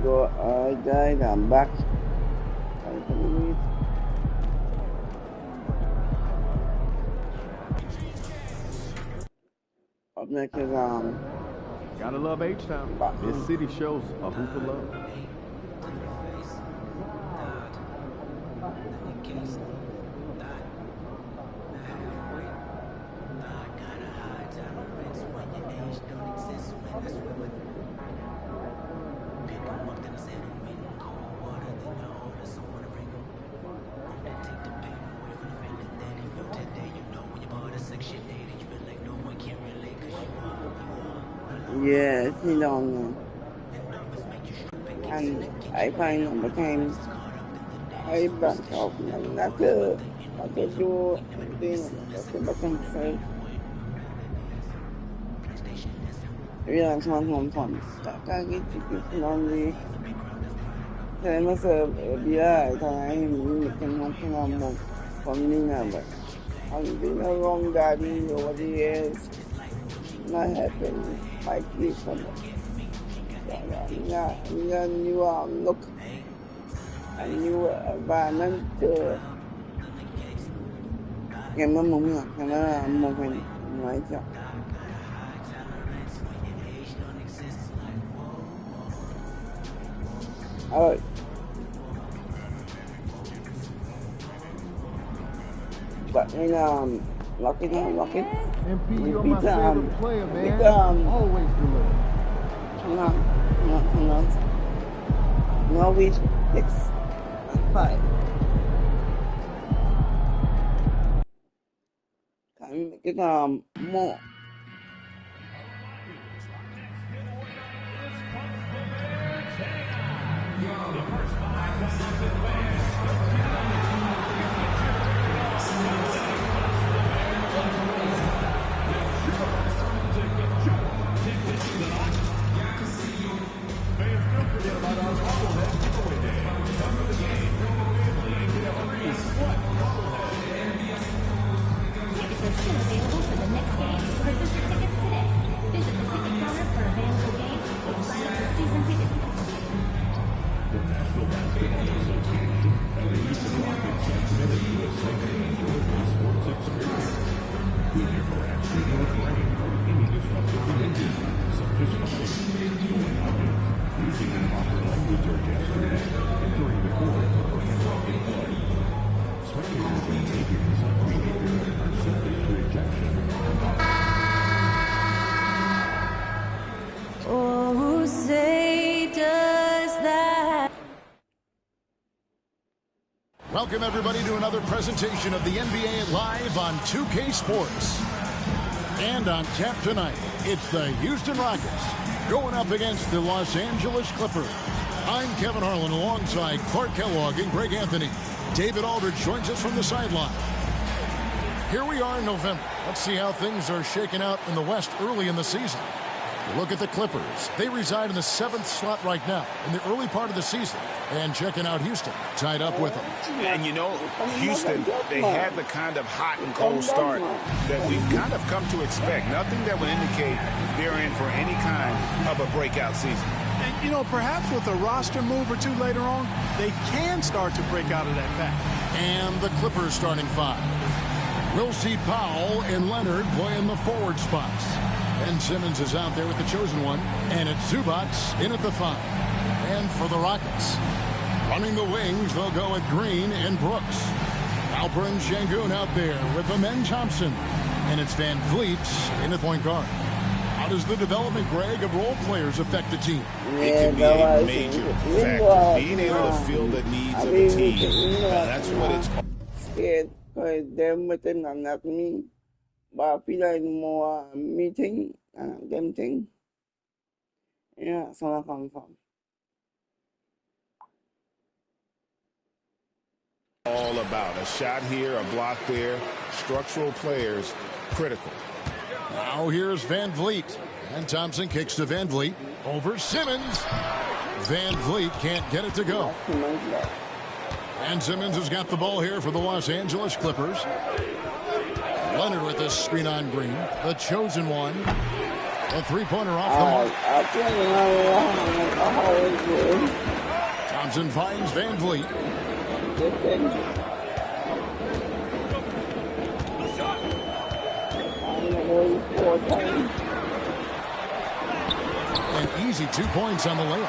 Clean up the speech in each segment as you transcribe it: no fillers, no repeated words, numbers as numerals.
go. I died. I'm back. Up next is Gotta love H-Town. This city shows a hoop of love. Yeah, he don't. And I find became I back up and not to do anything to become safe. Yeah, some. That get you lonely. Saya masa dia time can more family member. I'm being a wrong daddy over the years. Not happening. My kids from new look a new environment em nó một mình nói cho alright. But lock it. MP, you're my favorite player, man. Always deliver. No. Norwich 6-5. Can we make it more? Available for the next game. Purchase your tickets today. Visit the ticket counter for available games or sign up for season tickets. The National Basketball Association and the Houston Rockets have committed to a safe and enjoyable sports experience. Keep your grass free or rain from any disruptive behavior, such as fighting, going outdoors, using improper language or gestures, entering the court, or interrupting play. Spectators' behavior is such behavior are subject to ejection. Oh, say does that. Welcome, everybody, to another presentation of the NBA Live on 2K Sports. And on tap tonight, it's the Houston Rockets going up against the Los Angeles Clippers. I'm Kevin Harlan alongside Clark Kellogg and Greg Anthony. David Aldridge joins us from the sideline. Here we are in November. Let's see how things are shaking out in the West early in the season. Look at the Clippers. They reside in the 7th slot right now in the early part of the season. And checking out Houston, tied up with them. And you know, Houston, they had the kind of hot and cold start that we've kind of come to expect. Nothing that would indicate they're in for any kind of a breakout season. And, you know, perhaps with a roster move or two later on, they can start to break out of that pack. And the Clippers starting five. We'll see Powell and Leonard playing the forward spots. Ben Simmons is out there with the chosen one. And it's Zubac in at the 5. And for the Rockets, running the wings, they'll go with Green and Brooks. Alperen Sengun out there with Amen Thompson. And it's Van Vliet in the point guard. How does the development, Greg, of role players affect the team? It can be a major factor. Being able to feel the needs of a team. That's what it's all. Scared because they're within on that me. But I feel like more meeting and them thing. Yeah, that's where I come from. All about a shot here, a block there. Structural players, critical. Now here's Van Vliet. And Thompson kicks to Van Vliet. Over Simmons. Van Vliet can't get it to go. And Simmons has got the ball here for the Los Angeles Clippers. Leonard with this screen on Green. The chosen one. A three-pointer off the mark. Thompson finds Van Vliet. An easy 2 points on the layup.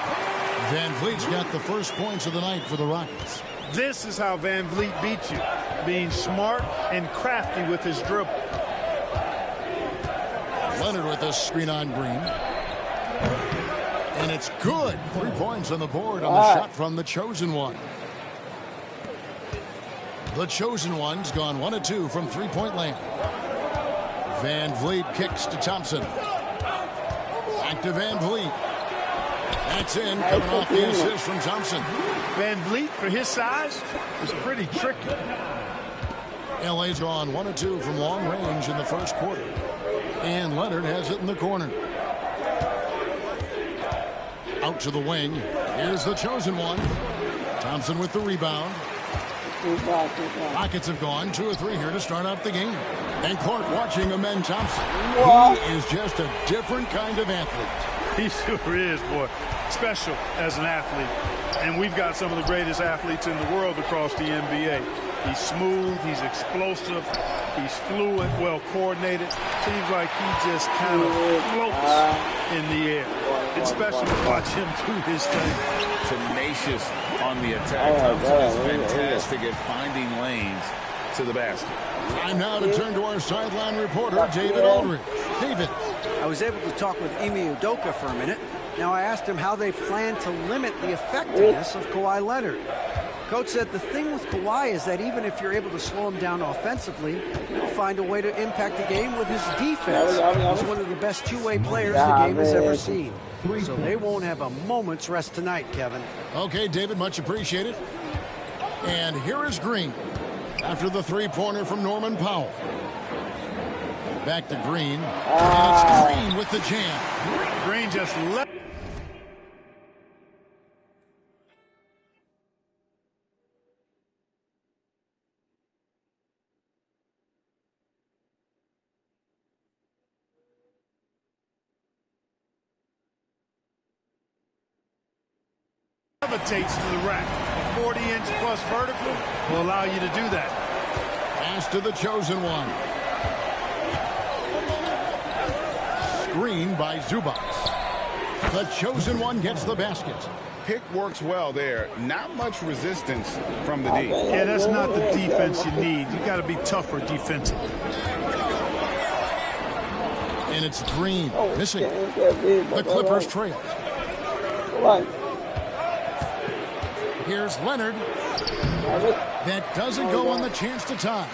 Van Vliet's got the first points of the night for the Rockets. This is how Van Vliet beats you, being smart and crafty with his dribble. Leonard with a screen on Green. And it's good. 3 points on the board on the shot from the chosen one. The chosen one's gone 1 of 2 from three-point land. Van Vliet kicks to Thompson. Back to Van Vliet. That's in, coming off the assist from Thompson. Van Vliet, for his size, is pretty tricky. LA's gone 1 of 2 from long range in the first quarter. And Leonard has it in the corner. Out to the wing. Here's the chosen one. Thompson with the rebound. Rockets have gone 2 of 3 here to start out the game. And Clark watching Amen Thompson. He is just a different kind of athlete. He sure is, boy. Special as an athlete. And we've got some of the greatest athletes in the world across the NBA. He's smooth, he's explosive, he's fluid, well coordinated. Seems like he just kind of floats in the air. It's special to watch him do his thing. Tenacious on the attack. Thompson is fantastic at finding lanes to the basket. Time now to turn to our sideline reporter, David Aldridge. David. I was able to talk with Ime Udoka for a minute. Now I asked him how they plan to limit the effectiveness of Kawhi Leonard. Coach said the thing with Kawhi is that even if you're able to slow him down offensively, he'll find a way to impact the game with his defense. He's one of the best two-way players the game has ever seen. So they won't have a moment's rest tonight, Kevin. Okay, David, much appreciated. And here is Green after the three-pointer from Norman Powell. Back to Green. And it's Green with the jam. Green just left. Levitates to the rack. A 40-inch plus vertical will allow you to do that. Pass to the chosen one. Screen by Zubac. The chosen one gets the basket. Pick works well there. Not much resistance from the D. Yeah, that's not the defense you need. You got to be tougher defensively. And it's Green missing. The Clippers trail. Here's Leonard. That doesn't go on the chance to tie.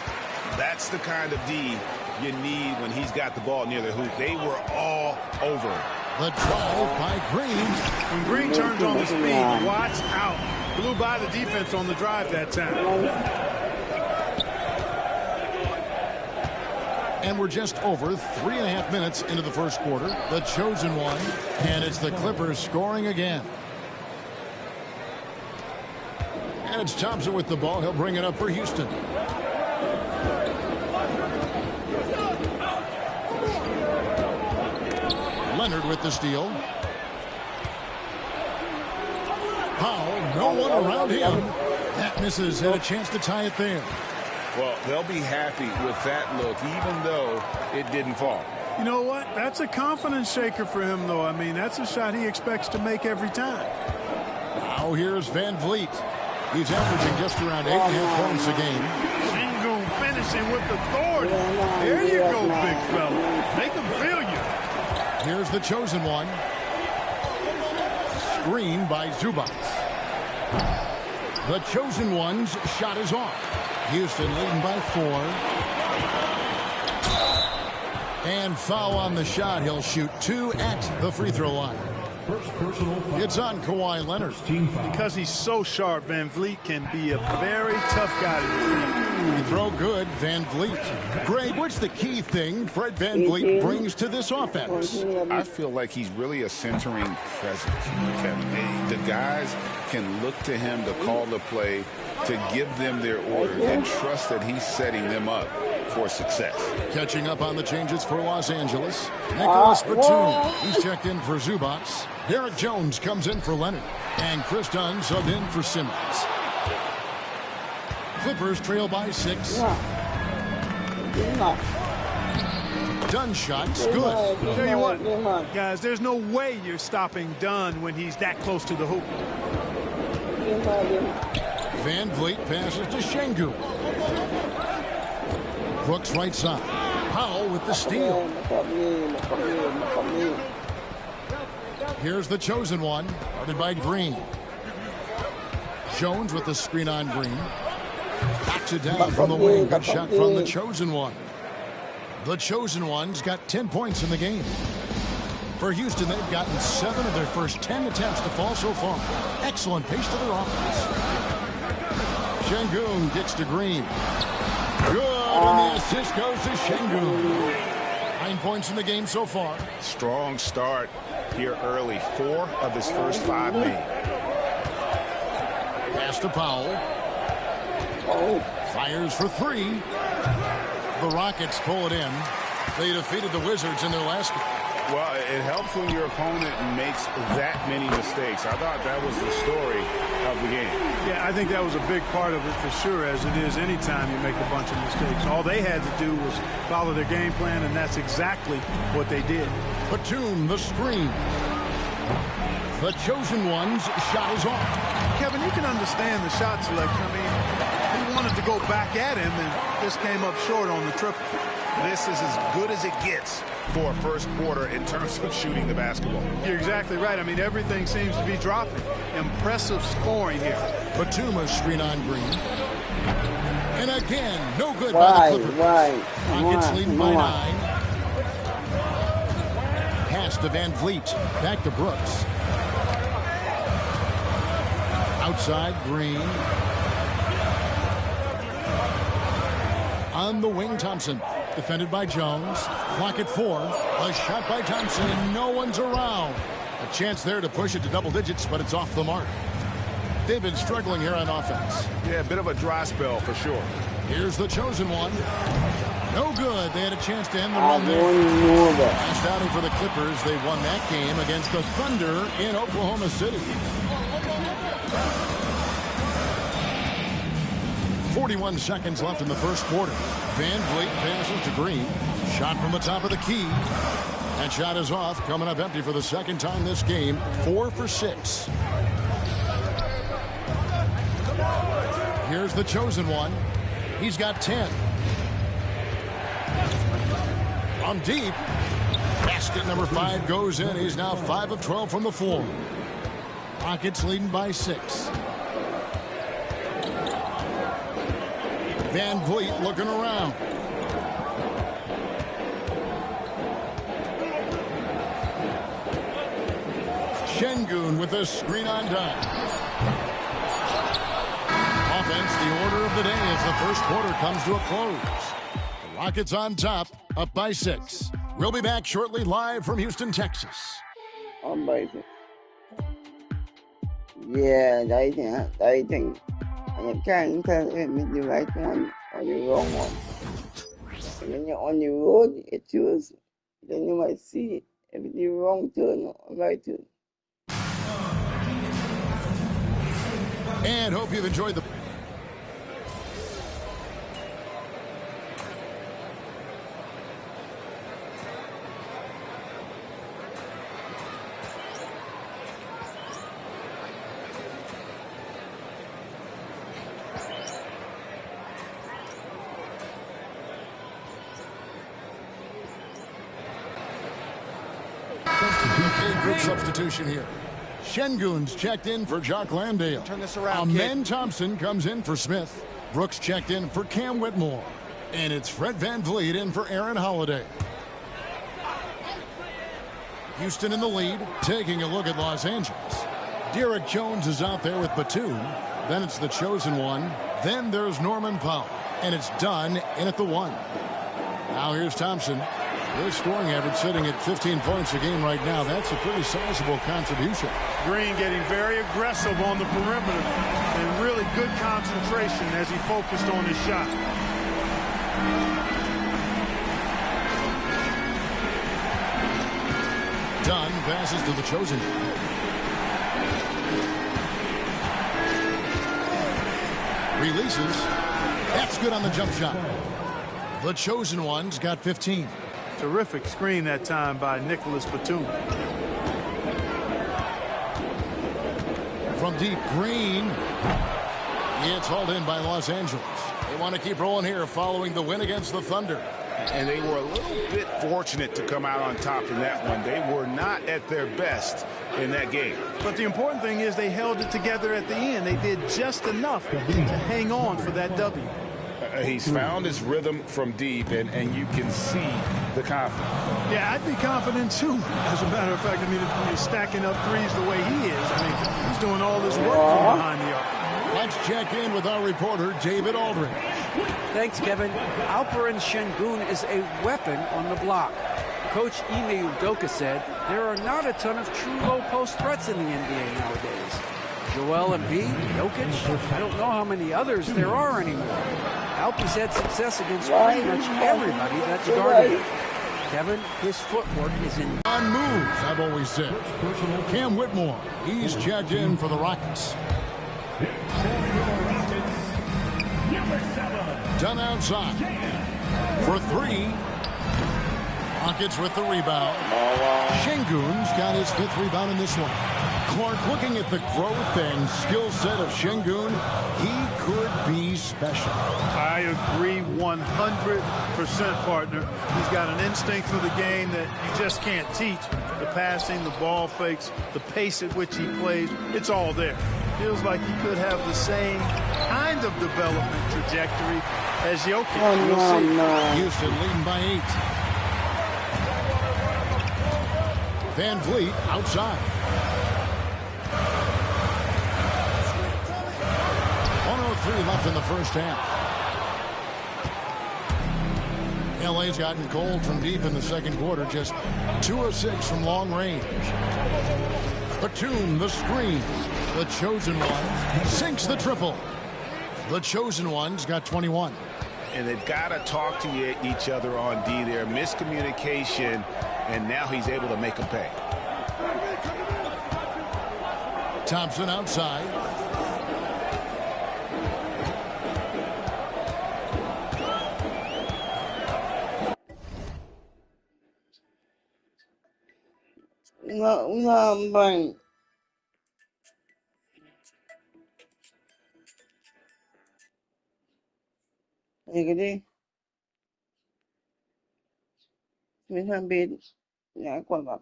That's the kind of D you need when he's got the ball near the hoop. They were all over it. The drive by Green. When Green turns on the speed, watch out. Blew by the defense on the drive that time. And we're just over 3.5 minutes into the first quarter. The chosen one. And it's the Clippers scoring again. And it's Thompson with the ball. He'll bring it up for Houston. Leonard with the steal. Powell, no one around him. That misses, and a chance to tie it there. Well, they'll be happy with that look, even though it didn't fall. You know what? That's a confidence shaker for him, though. I mean, that's a shot he expects to make every time. Now here's Van Vliet. He's averaging just around 8.5 points a game. Shingun finishing with authority. There you go, big fella. Make him feel you. Here's the chosen one. Screen by Zubac. The chosen one's shot is off. Houston leading by 4. And foul on the shot. He'll shoot 2 at the free throw line. It's on Kawhi Leonard. Because he's so sharp, Van Vliet can be a very tough guy to defend. You throw good, Van Vliet. Greg, what's the key thing Fred Van Vliet brings to this offense? I feel like he's really a centering presence, Kevin. The guys can look to him to call the play, to give them their orders, and trust that he's setting them up for success. Catching up on the changes for Los Angeles. Nicholas Batum, he's checked in for Zubats. Derek Jones comes in for Leonard. And Chris Dunn subbed in for Simmons. Clippers trail by 6. Dunn shot's good. Tell you what, guys, there's no way you're stopping Dunn when he's that close to the hoop. Van Vliet passes to Şengün. Brooks right side. Powell with the steal. Here's the chosen one, guarded by Green. Jones with the screen on Green. Backs it down from the wing. Good shot from the chosen one. The chosen one's got 10 points in the game. For Houston, they've gotten 7 of their first 10 attempts to fall so far. Excellent pace to their offense. Şengün kicks to Green. Good, and the assist goes to Şengün. 9 points in the game so far. Strong start here early. 4 of his first 5 made. Pass to Powell. Fires for 3. The Rockets pull it in. They defeated the Wizards in their last game. Well, it helps when your opponent makes that many mistakes. I thought that was the story of the game. Yeah, I think that was a big part of it for sure, as it is anytime you make a bunch of mistakes. All they had to do was follow their game plan, and that's exactly what they did. Batum, the screen. The chosen one's shot is off. Kevin, you can understand the shot selection. I mean, he wanted to go back at him and just came up short on the triple. This is as good as it gets for a first quarter in terms of shooting the basketball. You're exactly right. I mean, everything seems to be dropping. Impressive scoring here. Batum, a screen on Green. And again, no good by the Clippers. Rockets leading by 9. Pass to Van Vliet. Back to Brooks. Outside, Green. On the wing, Thompson. Defended by Jones. Clock at 4. A shot by Thompson. No one's around. A chance there to push it to double digits, but it's off the mark. They've been struggling here on offense. Yeah, a bit of a dry spell for sure. Here's the chosen one. No good. They had a chance to end the run there. Last outing for the Clippers. They won that game against the Thunder in Oklahoma City. 41 seconds left in the first quarter. Van Vliet passes to Green. Shot from the top of the key. That shot is off. Coming up empty for the second time this game. 4 for 6. Here's the chosen one. He's got 10. From deep. Basket number 5 goes in. He's now 5 of 12 from the floor. Rockets leading by 6. Van Vliet looking around. Şengün with a screen on Dunn. Offense, the order of the day as the first quarter comes to a close. The Rockets on top, up by 6. We'll be back shortly, live from Houston, Texas. Yeah, I think. And you can't tell if the right one or the wrong one. And when you're on the road, you choose, then you might see if it's the wrong turn or right turn. And hope you've enjoyed the... Group substitution here. Şengün's checked in for Jock Landale. Turn this around, Amen Thompson comes in for Smith. Brooks checked in for Cam Whitmore. And it's Fred Van Vliet in for Aaron Holiday. Houston in the lead, taking a look at Los Angeles. Derek Jones is out there with Batum. Then it's the chosen one. Then there's Norman Powell. And it's Dunn in at the 1. Now here's Thompson. His scoring average sitting at 15 points a game right now. That's a pretty sizable contribution. Green getting very aggressive on the perimeter and really good concentration as he focused on his shot. passes to the Chosen. Releases. That's good on the jump shot. The Chosen Ones got 15. Terrific screen that time by Nicholas Batum. From deep, Green. It's hauled in by Los Angeles. They want to keep rolling here following the win against the Thunder. And they were a little bit fortunate to come out on top in that one. They were not at their best in that game. But the important thing is they held it together at the end. They did just enough to hang on for that W. He's found his rhythm from deep, and you can see the confidence. Yeah, I'd be confident, too. As a matter of fact, I mean, if he's stacking up threes the way he is, I mean, he's doing all this work from behind the arc. Let's check in with our reporter, David Aldridge. Thanks, Kevin. Alperen Şengün is a weapon on the block. Coach Ime Udoka said there are not a ton of true low-post threats in the NBA nowadays. Joel Embiid, Jokic, I don't know how many others there are anymore. Alp's had success against pretty much everybody that's guarded him. Kevin, his footwork is in. On moves, I've always said. Cam Whitmore, he's checked in for the Rockets. Done outside. For three. Rockets with the rebound. Şengün's got his 5th rebound in this one. Clark, looking at the growth and skill set of Şengün, he could be special. I agree 100%, partner. He's got an instinct for the game that you just can't teach. The passing, the ball fakes, the pace at which he plays, it's all there. Feels like he could have the same kind of development trajectory as Jokic. We'll see. Houston leading by 8. Van Vliet outside. 1:03 left in the first half. LA's gotten cold from deep in the second quarter, just 2 of 6 from long range. Batum, the screen. The Chosen One sinks the triple. The Chosen One's got 21. And they've got to talk to each other on D there. Miscommunication, and now he's able to make them pay. Thompson outside. No, but gede. Mình tham biến nhà quả bạc.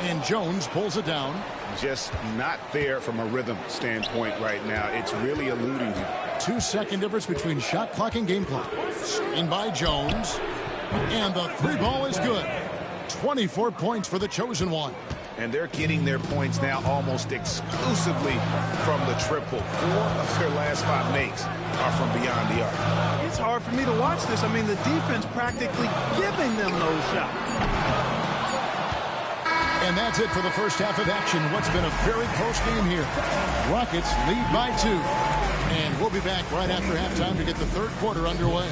And Jones pulls it down. Just not there from a rhythm standpoint right now. It's really eluding him. 2-second difference between shot clock and game clock. Screen by Jones. And the 3 ball is good. 24 points for the Chosen One. And they're getting their points now almost exclusively from the triple. 4 of their last 5 makes are from beyond the arc. It's hard for me to watch this. I mean, the defense practically giving them those shots. And that's it for the first half of action. What's been a very close game here. Rockets lead by 2. And we'll be back right after halftime to get the third quarter underway.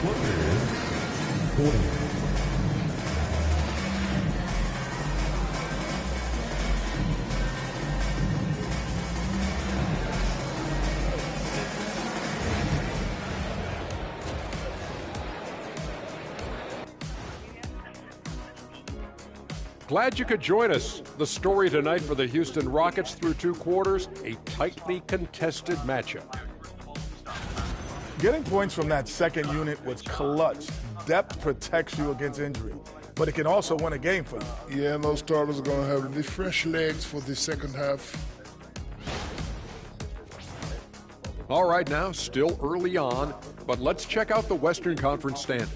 Glad you could join us. The story tonight for the Houston Rockets through 2 quarters, a tightly contested matchup. Getting points from that second unit was clutch. Depth protects you against injury, but it can also win a game for you. Yeah, and those starters are going to have the fresh legs for the second half. All right, now, still early on, but let's check out the Western Conference standings.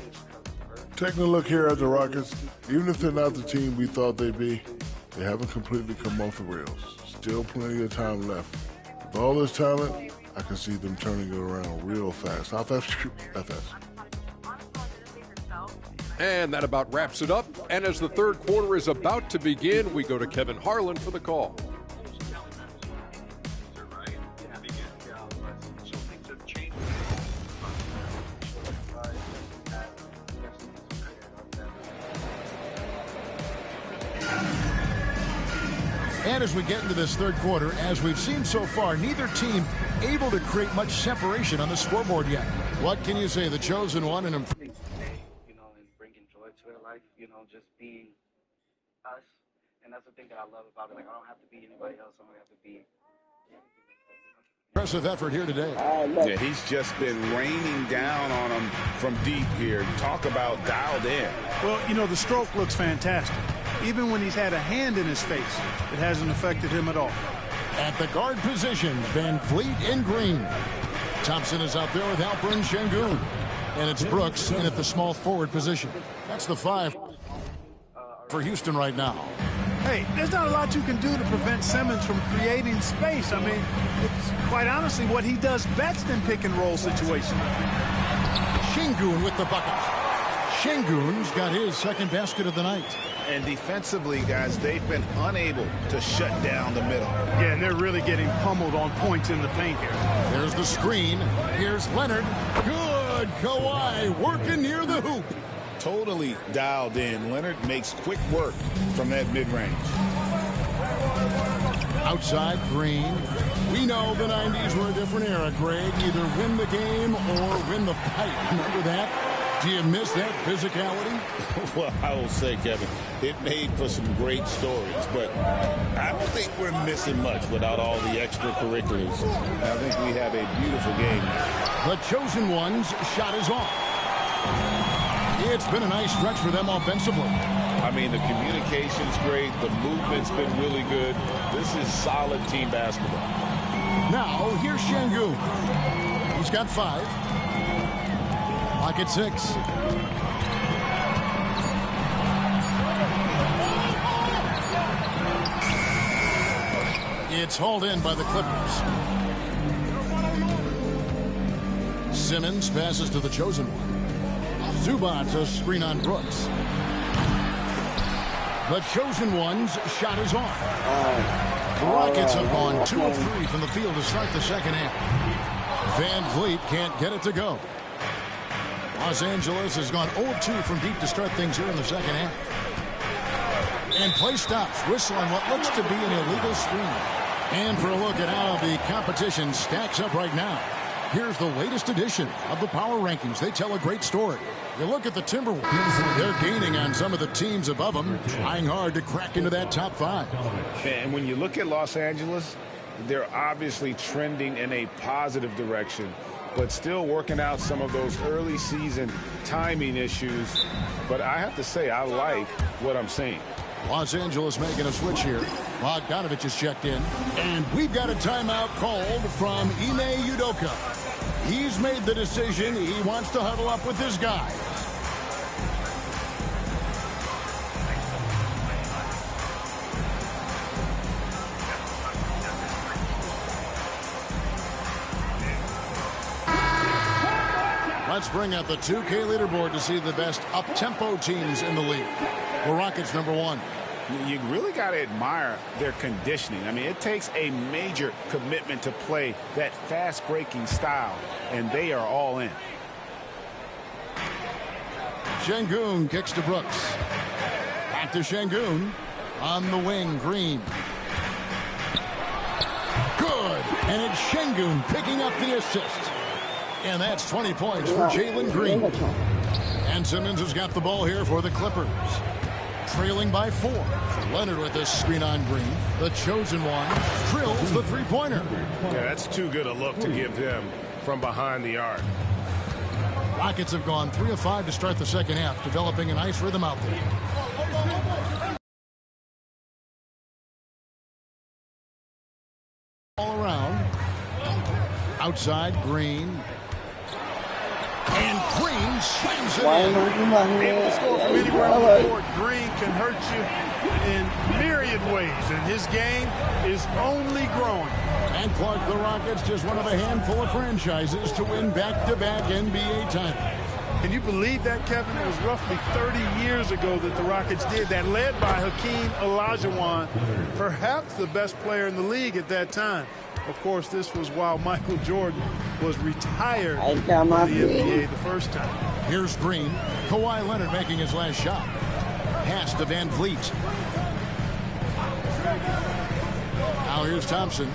Taking a look here at the Rockets, even if they're not the team we thought they'd be, they haven't completely come off the rails. Still plenty of time left. With all this talent, I can see them turning it around real fast. How fast? That fast. And that about wraps it up. And as the third quarter is about to begin, we go to Kevin Harlan for the call. And as we get into this third quarter, as we've seen so far, neither team able to create much separation on the scoreboard yet. What can you say? The chosen one and you know, and bringing joy to their life, you know, just being us. And that's the thing that I love about it. Like, I don't have to be anybody else. I don't have to be. Impressive effort here today. Yeah, he's just been raining down on them from deep here. Talk about dialed in. Well, you know, the stroke looks fantastic. Even when he's had a hand in his face, it hasn't affected him at all. At the guard position, Van Vliet in green. Thompson is out there with Alperen Şengün. And it's Brooks in at the small forward position. That's the 5 for Houston right now. Hey, there's not a lot you can do to prevent Simmons from creating space. I mean, it's quite honestly what he does best in pick and roll situations. Şengün with the bucket. Şengün's got his second basket of the night. And defensively, guys, they've been unable to shut down the middle. Yeah, and they're really getting pummeled on points in the paint here. There's the screen. Here's Leonard. Good. Kawhi working near the hoop. Totally dialed in. Leonard makes quick work from that mid-range. Outside, Green. We know the 90s were a different era, Greg. Either win the game or win the fight. Remember that? Do you miss that physicality? Well, I will say, Kevin, it made for some great stories, but I don't think we're missing much without all the extracurriculars. I think we have a beautiful game now. The chosen one's shot is off. It's been a nice stretch for them offensively. I mean, the communication's great. The movement's been really good. This is solid team basketball. Now, here's Şengün. He's got 5. Pocket 6. It's hauled in by the Clippers. Simmons passes to the chosen one. Zubac, a screen on Brooks. The chosen one's shot is off. The Rockets have gone 2 of 3 from the field to start the second half. Van Vliet can't get it to go. Los Angeles has gone 0 of 2 from deep to start things here in the second half. And play stops. Whistle on what looks to be an illegal screen. And for a look at how the competition stacks up right now, here's the latest edition of the Power Rankings. They tell a great story. You look at the Timberwolves. They're gaining on some of the teams above them, trying hard to crack into that top 5. And when you look at Los Angeles, they're obviously trending in a positive direction, but still working out some of those early season timing issues. But I have to say, I like what I'm seeing. Los Angeles making a switch here. Bogdanovich is checked in. And we've got a timeout called from Ime Udoka. He's made the decision. He wants to huddle up with his guys. Let's bring out the 2K leaderboard to see the best up-tempo teams in the league. The Rockets, number 1. You really got to admire their conditioning. I mean, it takes a major commitment to play that fast-breaking style, and they are all in. Şengün kicks to Brooks. Back to Şengün. On the wing, Green. Good. And it's Şengün picking up the assist. And that's 20 points for Jalen Green. And Simmons has got the ball here for the Clippers. Trailing by 4. Leonard with this screen on Green. The chosen one drills the three-pointer. Yeah, that's too good a look to give him from behind the arc. Rockets have gone 3 of 5 to start the second half, developing a nice rhythm out there. All around. Outside, Green. And Green slams it in. Able to score from anywhere on the court. Green can hurt you in myriad ways, and his game is only growing. And Clark, the Rockets, just one of a handful of franchises to win back-to-back NBA titles. Can you believe that, Kevin? It was roughly 30 years ago that the Rockets did that, led by Hakeem Olajuwon, perhaps the best player in the league at that time. Of course, this was while Michael Jordan was retired from the NBA the first time. Here's Green. Kawhi Leonard making his last shot. Pass to Van Vliet. Now here's Thompson.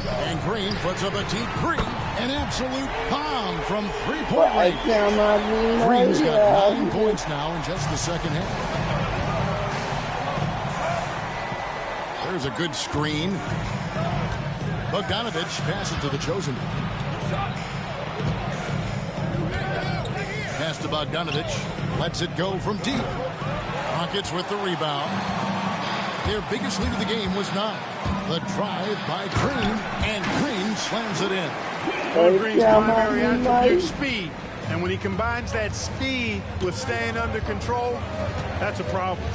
And Green puts up a deep three. An absolute bomb from three-point range. Green's got 9 points now in just the second half. There's a good screen. Bogdanovich passes to the chosen one. Pass to Bogdanovich. Lets it go from deep. Rockets with the rebound. Their biggest lead of the game was 9. The drive by Green, and Green slams it in. One of Green's primary attributes, speed. And when he combines that speed with staying under control, that's a problem.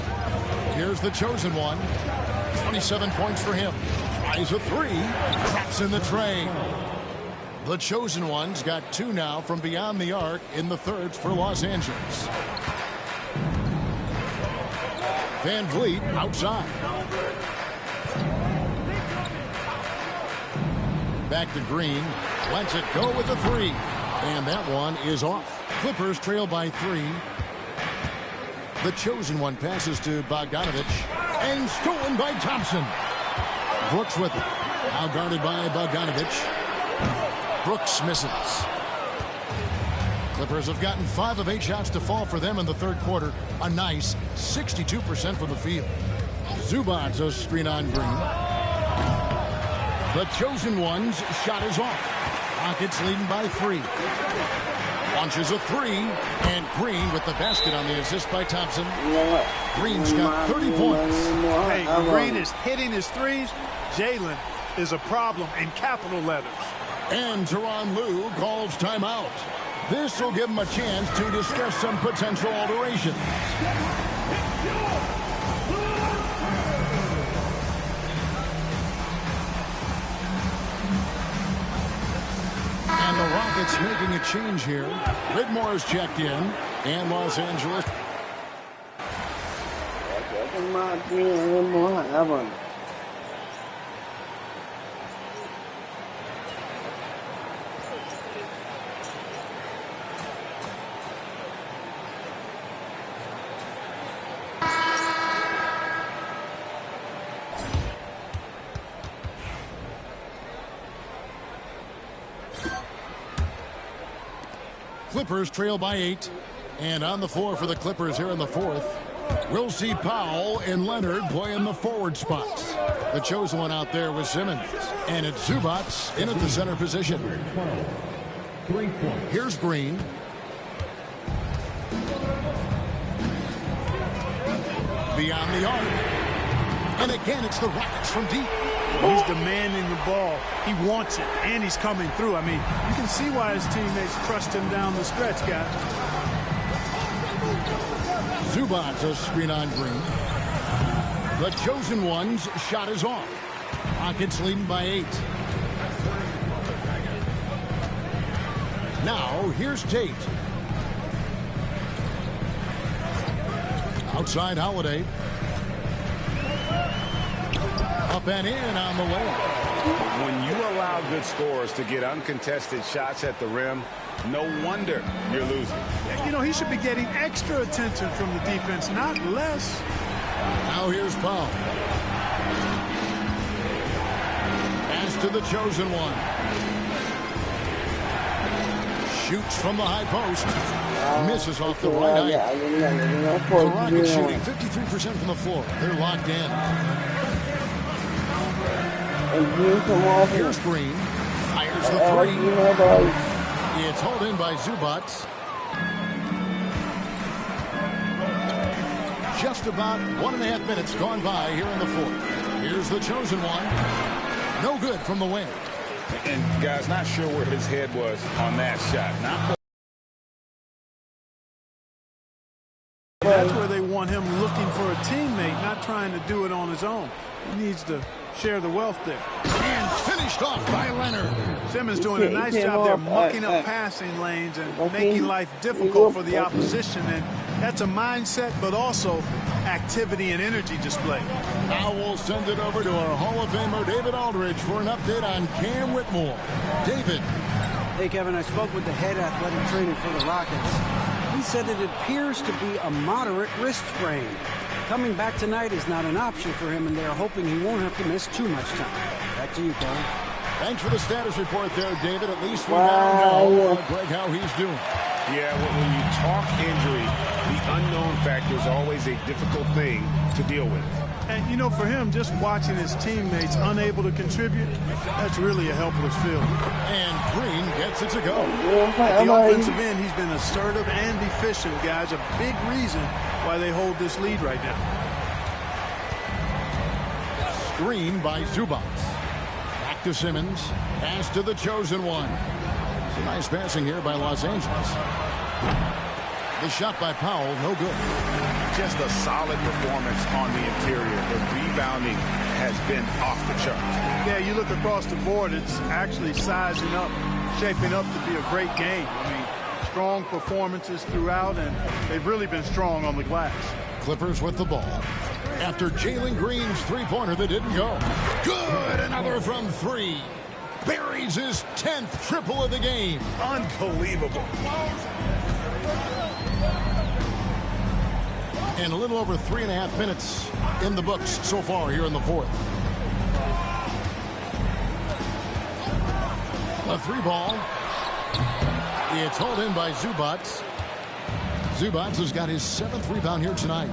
Here's the chosen one. 27 points for him. Tries a three. Traps in the tray. The chosen one's got 2 now from beyond the arc in the thirds for Los Angeles. Van Vliet outside. Back to Green. Lets it go with a 3. And that one is off. Clippers trail by 3. The chosen one passes to Bogdanovich. And stolen by Thompson. Brooks with it. Now guarded by Bogdanovich. Brooks misses. Clippers have gotten 5 of 8 shots to fall for them in the third quarter. A nice 62% from the field. Zubac's a screen on Green. The chosen one's shot is off. Rockets leading by 3. Launches a 3. And Green with the basket on the assist by Thompson. Green's got 30 points. Hey, Green is hitting his threes. Jalen is a problem in capital letters. And Tyronn Lue calls timeout. This will give him a chance to discuss some potential alterations. And the Rockets making a change here. Whitmore's checked in. And Los Angeles. Clippers trail by 8. And on the floor for the Clippers here in the fourth, we'll see Powell and Leonard playing the forward spots. The chosen one out there was Simmons. And it's Zubac's in at the center position. Here's Green. Beyond the arc. And again, it's the Rockets from deep. He's demanding the ball. He wants it, and he's coming through. I mean, you can see why his teammates trust him down the stretch, guys. Zubac's a screen on Green. The chosen one's shot is off. Rockets leading by 8. Now, here's Tate. Outside Holiday. Up and in on the way. When you allow good scorers to get uncontested shots at the rim, no wonder you're losing. You know, he should be getting extra attention from the defense, not less. Now here's Powell. Pass to the chosen one. Shoots from the high post. Misses off the right eye. The Rockets shooting 53% from the floor. They're locked in. Here's Green. Fires the 3. It's hauled in by Zubac. Just about 1.5 minutes gone by here in the fourth. Here's the chosen one. No good from the wing. And guys, not sure where his head was on that shot. That's where they want him looking for a teammate, not trying to do it on his own. He needs to share the wealth there. And finished off by Leonard. Simmons doing a nice job there, mucking up passing lanes and making life difficult for the opposition. And that's a mindset, but also activity and energy display. Now we'll send it over to our Hall of Famer, David Aldridge, for an update on Cam Whitmore. David. Hey, Kevin, I spoke with the head athletic trainer for the Rockets. He said it appears to be a moderate wrist sprain. coming back tonight is not an option for him, and they're hoping he won't have to miss too much time. Back to you, Kelly. Thanks for the status report there, David. At least we now know, Greg, how he's doing. Yeah, when you talk injury, the unknown factor is always a difficult thing to deal with. And, you know, for him, just watching his teammates unable to contribute, that's really a helpless feeling. And Green gets it to go. At the offensive end, he's been assertive and efficient, guys. A big reason why they hold this lead right now. Screen by Zubac. Back to Simmons. Pass to the chosen one. Some nice passing here by Los Angeles. The shot by Powell, no good. Just a solid performance on the interior. The rebounding has been off the charts. Yeah, you look across the board, it's actually sizing up, shaping up to be a great game. I mean, strong performances throughout, and they've really been strong on the glass. Clippers with the ball. After Jalen Green's three-pointer that didn't go. Good, another from three. Buries his 10th triple of the game. Unbelievable. And a little over 3.5 minutes in the books so far here in the fourth. A three ball. It's hauled in by Zubac. Zubac has got his 7th rebound here tonight.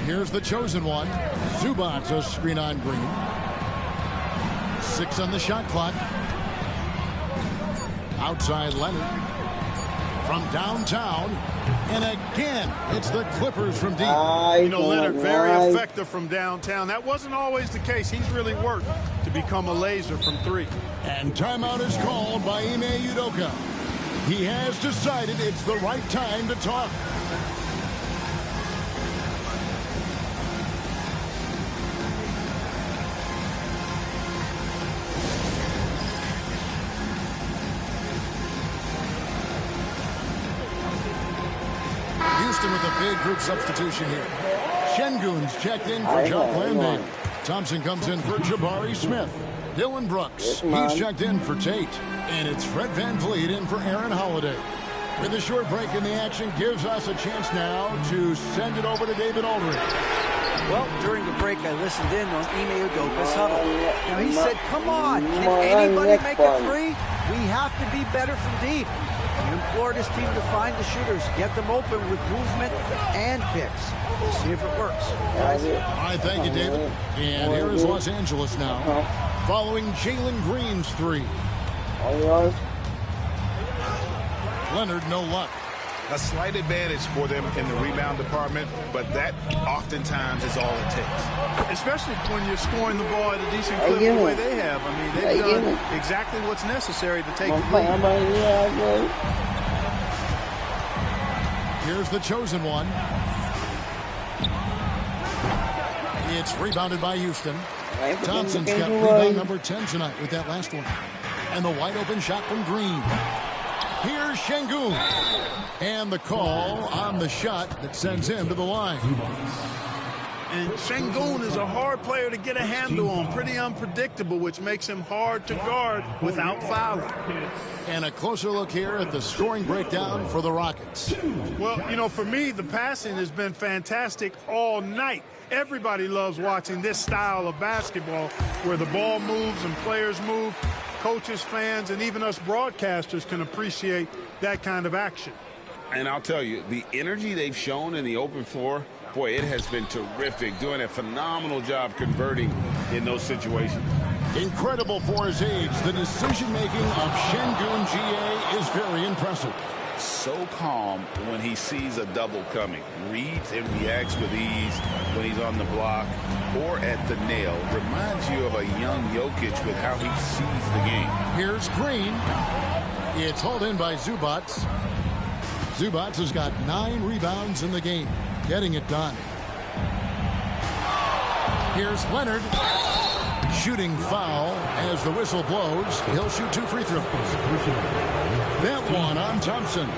Here's the chosen one. Zubac, a screen on Green. 6 on the shot clock. Outside Leonard from downtown, and again it's the Clippers from deep. You know, Leonard very effective from downtown. That wasn't always the case. He's really worked to become a laser from three. And timeout is called by Ime Udoka. He has decided it's the right time to talk. With a big group substitution here. Şengün's checked in for Jock Landale. Thompson comes in for Jabari Smith. Dylan Brooks, he's checked in for Tate. And it's Fred VanVleet in for Aaron Holiday. With a short break in the action gives us a chance now to send it over to David Aldridge. Well, during the break, I listened in on Ime Udoka's huddle. Now, he said, come on, can anybody make a three? We have to be better from deep. He implored his team to find the shooters, get them open with movement and picks. We'll see if it works. Guys. All right, thank you, David. And here is Los Angeles now, following Jalen Green's three. Leonard, no luck. A slight advantage for them in the rebound department, but that oftentimes is all it takes. Especially when you're scoring the ball at a decent clip the way they have. I mean, they've done exactly what's necessary to take the lead. Here's the chosen one. It's rebounded by Houston. Thompson's got rebound number 10 tonight with that last one. And the wide open shot from Green. Here's Şengün. And the call on the shot that sends him to the line. And Şengün is a hard player to get a handle on. Pretty unpredictable, which makes him hard to guard without fouling. And a closer look here at the scoring breakdown for the Rockets. Well, you know, for me, the passing has been fantastic all night. Everybody loves watching this style of basketball where the ball moves and players move. Coaches, fans, and even us broadcasters can appreciate that kind of action. And I'll tell you, the energy they've shown in the open floor, boy, it has been terrific, doing a phenomenal job converting in those situations. Incredible for his age. The decision-making of Şengün GA is very impressive. So calm when he sees a double coming. Reads and reacts with ease when he's on the block or at the nail. Reminds you of a young Jokic with how he sees the game. Here's Green. It's hauled in by Zubac. Zubac has got 9 rebounds in the game, getting it done. Here's Leonard. Shooting foul as the whistle blows. He'll shoot 2 free throws. That one on Thompson.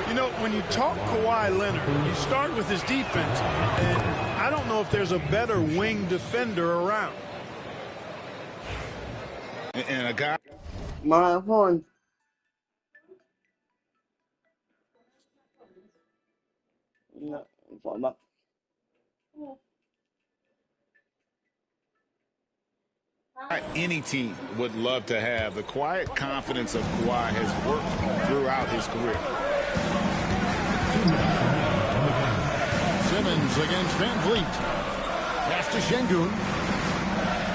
You know, when you talk Kawhi Leonard, you start with his defense. And I don't know if there's a better wing defender around. And a guy. My phone. phổi bậc. Any team would love to have. The quiet confidence of Kawhi has worked throughout his career. Simmons against Van Vliet. Pass to Şengün.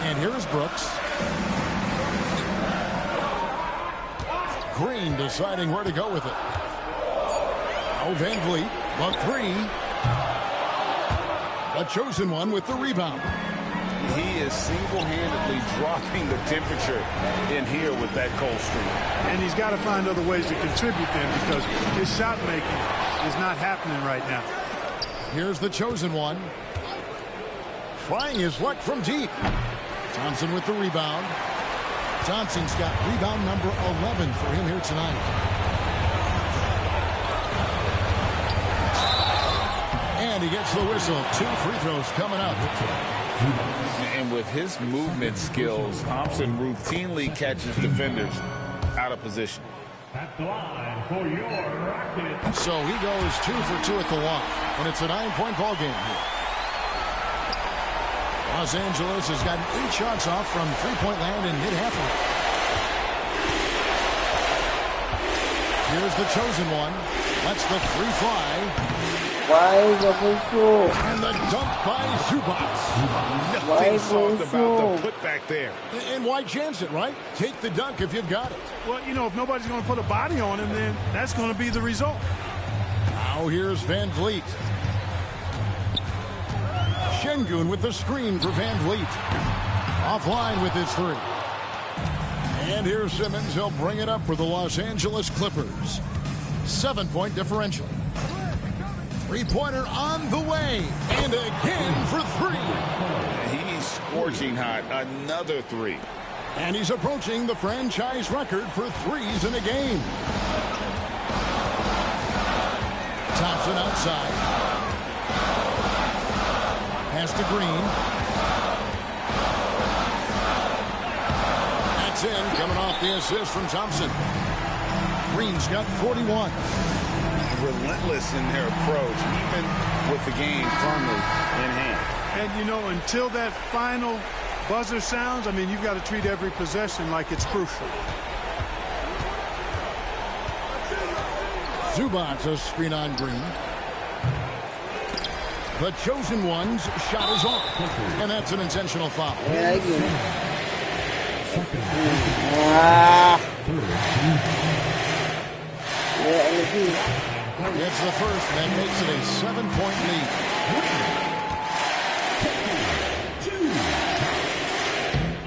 And here is Brooks. Green deciding where to go with it. Oh, Van Vliet, the three. The chosen one with the rebound. He is single-handedly dropping the temperature in here with that cold streak. And he's got to find other ways to contribute then, because his shot making is not happening right now. Here's the chosen one. Trying his luck from deep. Thompson with the rebound. Thompson's got rebound number 11 for him here tonight. And he gets the whistle. 2 free throws coming up. And with his movement skills, Thompson routinely catches defenders out of position. So he goes 2 for 2 at the line. And it's a 9-point ball game here. Los Angeles has gotten 8 shots off from three-point land and hit half of it. Here's the chosen one. Lets the three fly. And the dunk by Zubac. Nothing soft about the putback there. And why chance it, right? Take the dunk if you've got it. Well, you know, if nobody's going to put a body on him, then that's going to be the result. Now here's Van Vliet. Şengün with the screen for Van Vliet. Offline with his three. And here's Simmons. He'll bring it up for the Los Angeles Clippers. 7-point differential. Three-pointer on the way. And again for three. He's scorching hot. Another three. And he's approaching the franchise record for threes in a game. Thompson outside. Pass to Green. That's in. Coming off the assist from Thompson. Green's got 41. Relentless in their approach, even with the game firmly in hand. And, you know, until that final buzzer sounds, I mean, you've got to treat every possession like it's crucial. Zubac, a screen on Green. The chosen one's shot is off. And that's an intentional foul. It's the first, that makes it a 7-point lead.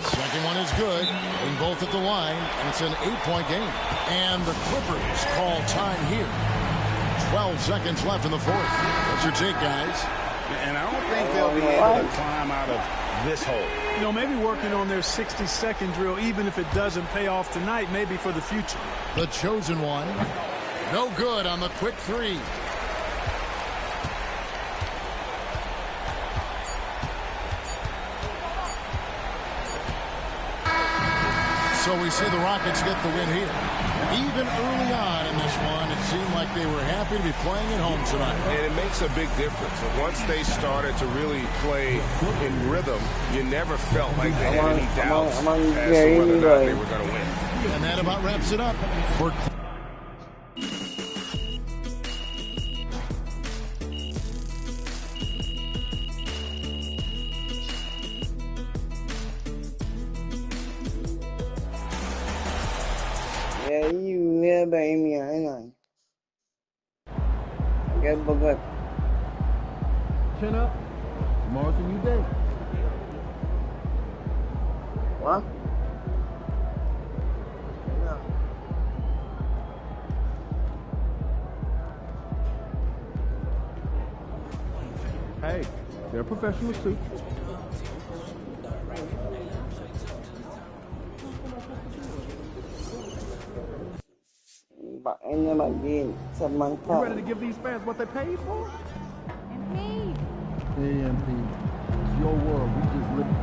Second one is good, and both at the line, and it's an 8-point game. And the Clippers call time here. 12 seconds left in the fourth. What's your take, guys? And I don't think they'll be able to climb out of this hole. You know, maybe working on their 60-second drill, even if it doesn't pay off tonight, maybe for the future. The chosen one. No good on the quick three. So we see the Rockets get the win here. Even early on in this one, it seemed like they were happy to be playing at home tonight. And it makes a big difference. Once they started to really play in rhythm, you never felt like they had any doubts as to whether or not they were going to win. And that about wraps it up for... Chin up. Tomorrow's a new day. What? Hey, they're professionals too. You ready to give these fans what they paid for? AMP. It's your world. We just live it.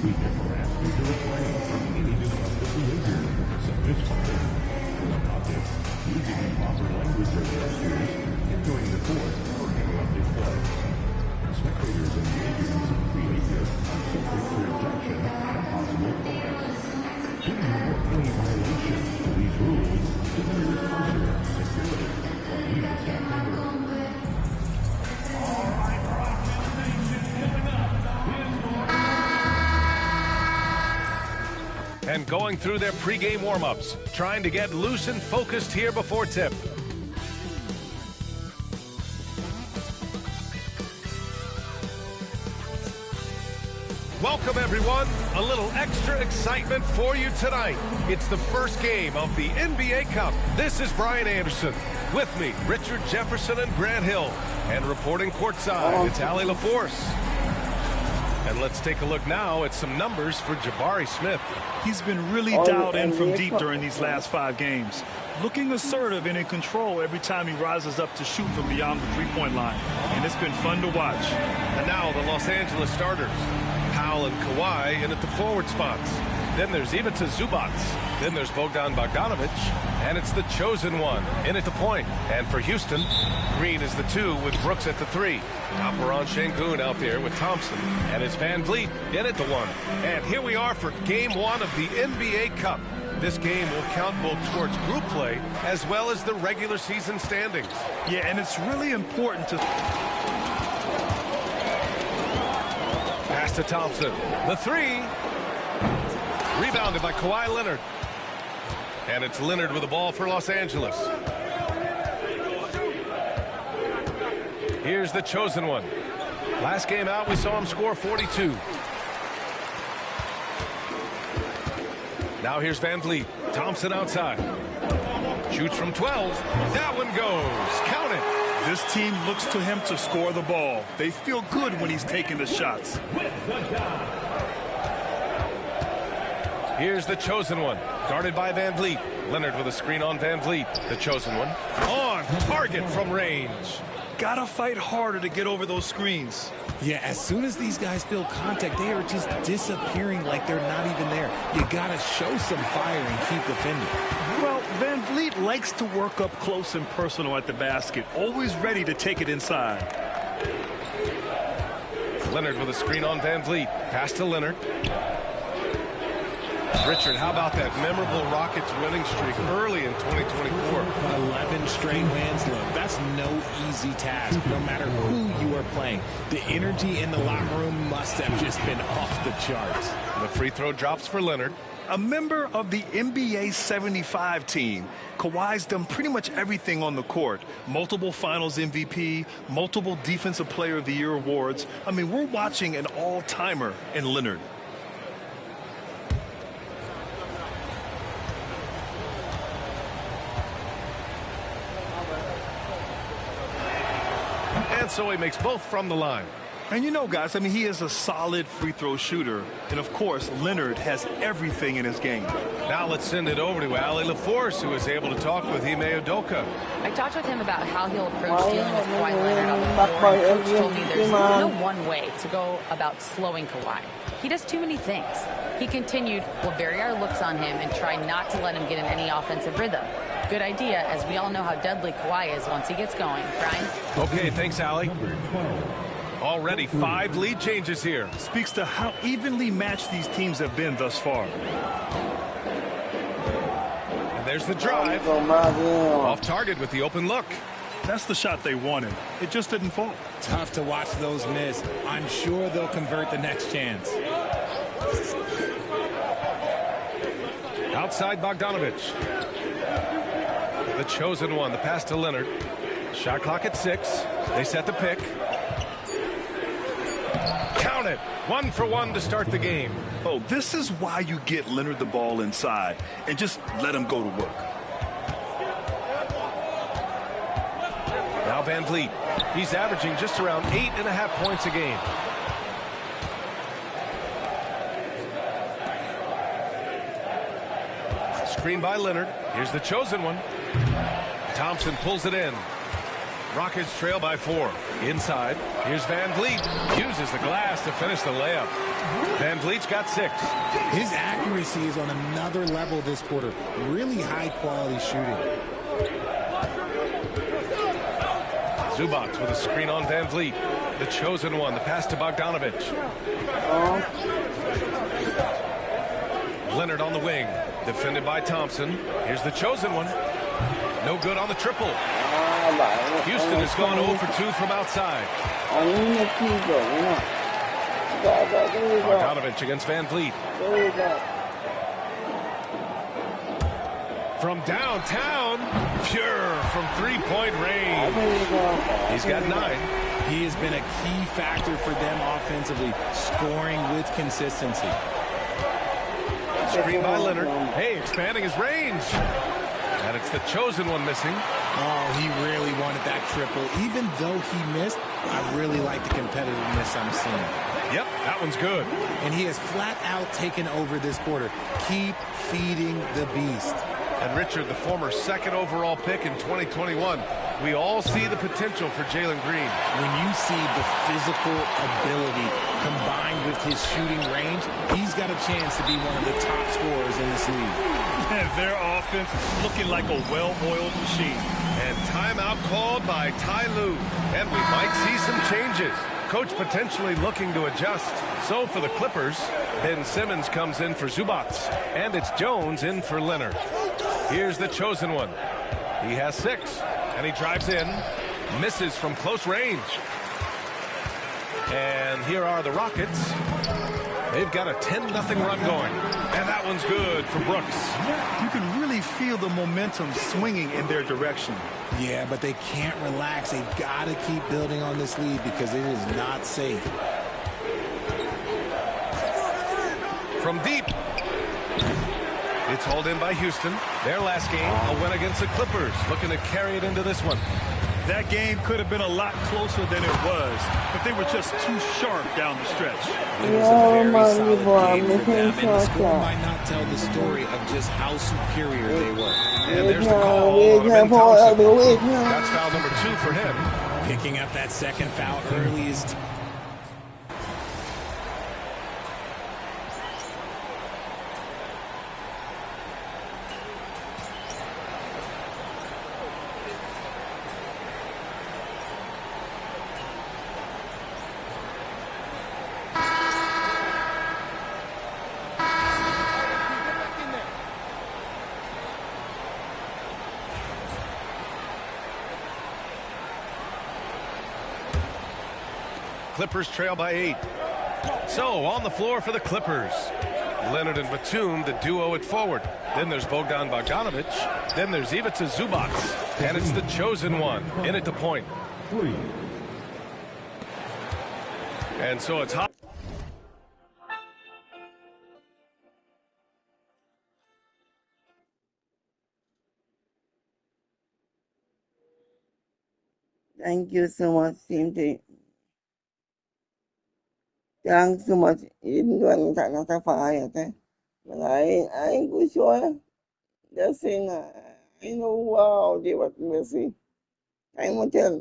We never ask you to refrain from any disruptive behavior, such as fighting, throwing objects, using improper language or gestures, entering the court, or interrupting play. Spectators engaging in such behavior are subject to objection and possible fines. Should you report any violations to these rules to the nearest usher, security, or even a staff member. And going through their pregame warm-ups, trying to get loose and focused here before tip. Welcome, everyone. A little extra excitement for you tonight. It's the first game of the NBA Cup. This is Brian Anderson. With me, Richard Jefferson and Grant Hill. And reporting courtside, it's Allie LaForce. And let's take a look now at some numbers for Jabari Smith. He's been really dialed in from deep during these last 5 games. Looking assertive and in control every time he rises up to shoot from beyond the three-point line. And it's been fun to watch. And now the Los Angeles starters. Powell and Kawhi in at the forward spots. Then there's Ivica Zubac. Then there's Bogdan Bogdanovic. And it's the chosen one in at the point. And for Houston, Green is the 2 with Brooks at the 3. Alperen Sengun out there with Thompson. And it's Van Vliet in at the 1. And here we are for Game 1 of the NBA Cup. This game will count both towards group play as well as the regular season standings. Yeah, and it's really important to... Pass to Thompson. The 3. Rebounded by Kawhi Leonard. And it's Leonard with the ball for Los Angeles. Here's the chosen one. Last game out, we saw him score 42. Now here's Van Vliet. Thompson outside. Shoots from 12. That one goes. Count it. This team looks to him to score the ball. They feel good when he's taking the shots. Here's the chosen one. Guarded by Van Vliet. Leonard with a screen on Van Vliet. The chosen one. On target from range. Gotta fight harder to get over those screens. Yeah, as soon as these guys feel contact, they are just disappearing like they're not even there. You gotta show some fire and keep defending. Well, Van Vliet likes to work up close and personal at the basket, always ready to take it inside. Leonard with a screen on Van Vliet. Pass to Leonard. Richard, how about that memorable Rockets winning streak early in 2024? 11 straight wins, look. That's no easy task, no matter who you are playing. The energy in the locker room must have just been off the charts. The free throw drops for Leonard. A member of the NBA 75 team, Kawhi's done pretty much everything on the court. Multiple Finals MVP, multiple Defensive Player of the Year awards. I mean, we're watching an all-timer in Leonard. And so he makes both from the line. And you know, guys, I mean, he is a solid free throw shooter. And, of course, Leonard has everything in his game. Now let's send it over to Allie LaForce, who is able to talk with Ime Udoka. I talked with him about how he'll approach dealing with Kawhi Leonard on the floor. And Coach told me there's no one way to go about slowing Kawhi. He does too many things. He continued, we'll vary our looks on him and try not to let him get in any offensive rhythm. Good idea, as we all know how deadly Kawhi is once he gets going. Brian? Okay, thanks, Allie. Already 5 lead changes here. Speaks to how evenly matched these teams have been thus far. And there's the drive. Off target with the open look. That's the shot they wanted. It just didn't fall. Tough to watch those miss. I'm sure they'll convert the next chance. Outside Bogdanovic. The chosen one. The pass to Leonard. Shot clock at 6. They set the pick. Count it. 1 for 1 to start the game. Oh, this is why you get Leonard the ball inside and just let him go to work. Now Van Vliet. He's averaging just around 8.5 points a game. Screen by Leonard. Here's the chosen one. Thompson pulls it in. Rockets trail by 4. Inside, here's Van Vliet. Uses the glass to finish the layup. Van Vliet's got 6. His accuracy is on another level this quarter. Really high quality shooting. Zubac with a screen on Van Vliet. The chosen one. The pass to Bogdanovich. Leonard on the wing. Defended by Thompson. Here's the chosen one. No good on the triple. Houston has gone 0 for 2 from outside. Bogdanovich against Van Vliet. From downtown, pure from three-point range. He's got 9. He has been a key factor for them offensively, scoring with consistency. Screen by Leonard. Hey, expanding his range. And it's the chosen one missing. Oh, he really wanted that triple. Even though he missed, I really like the competitiveness I'm seeing. Yep, that one's good. And he has flat out taken over this quarter. Keep feeding the beast. And Richard, the former 2nd overall pick in 2021, we all see the potential for Jalen Green. When you see the physical ability combined with his shooting range, he's got a chance to be one of the top scorers in this league. And their offense looking like a well-oiled machine. And timeout called by Ty Lue. And we might see some changes. Coach potentially looking to adjust. So for the Clippers, Ben Simmons comes in for Zubac. And it's Jones in for Leonard. Here's the chosen one. He has 6. And he drives in. Misses from close range. And here are the Rockets. They've got a 10-0 run going. And that one's good for Brooks. You can really feel the momentum swinging in their direction. Yeah, but they can't relax. They've got to keep building on this lead because it is not safe. From deep. It's hauled in by Houston. Their last game, a win against the Clippers. Looking to carry it into this one. That game could have been a lot closer than it was, but they were just too sharp down the stretch. It was a very solid game for them, and the score might not tell the story of just how superior they were. And there's the call on Ben Thompson. That's foul number 2 for him. Picking up that second foul early is... Clippers trail by 8. So on the floor for the Clippers. Leonard and Batum, the duo at forward. Then there's Bogdan Bogdanovich. Then there's Ivica Zubac. And it's the chosen one in at the point. And so it's hot. Thank you so much, Team T. Thanks so much. Even though I'm not a fire, but I ain't good sure. Just saying, I know wow, they were missing. I'm gonna tell.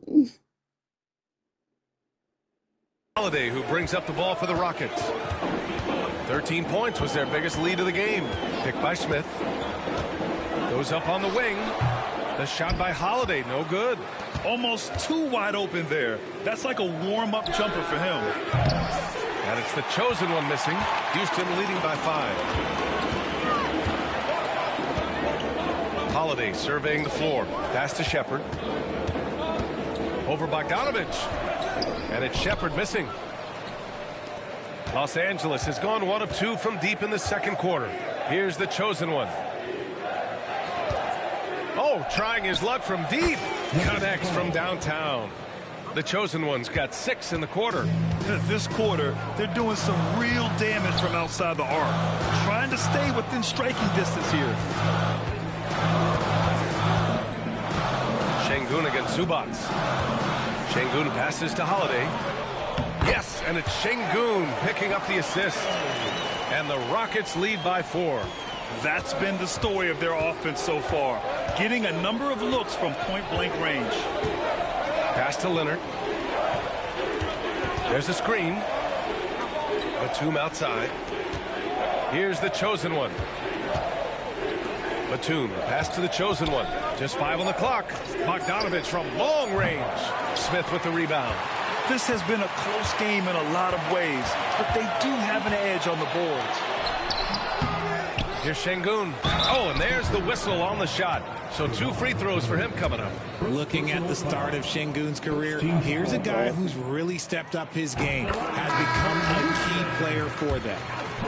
Holiday, who brings up the ball for the Rockets. 13 points was their biggest lead of the game. Picked by Smith. Goes up on the wing. The shot by Holiday, no good. Almost too wide open there. That's like a warm-up jumper for him. And it's the chosen one missing. Houston leading by 5. Holiday surveying the floor. Pass to Shepard. Over Bogdanovich. And it's Shepard missing. Los Angeles has gone 1 of 2 from deep in the second quarter. Here's the chosen one. Oh, trying his luck from deep. Connects from downtown. The chosen one's got 6 in the quarter. This quarter, they're doing some real damage from outside the arc. Trying to stay within striking distance here. Şengün against Zubac. Şengün passes to Holiday. Yes, and it's Şengün picking up the assist. And the Rockets lead by 4. That's been the story of their offense so far. Getting a number of looks from point-blank range. Pass to Leonard. There's a screen. Batum outside. Here's the chosen one. Batum, the pass to the chosen one. Just 5 on the clock. Bogdanovich from long range. Smith with the rebound. This has been a close game in a lot of ways, but they do have an edge on the boards. Here's Şengün. Oh, and there's the whistle on the shot. So 2 free throws for him coming up. Looking at the start of Şengün's career, here's a guy who's really stepped up his game, has become a key player for them.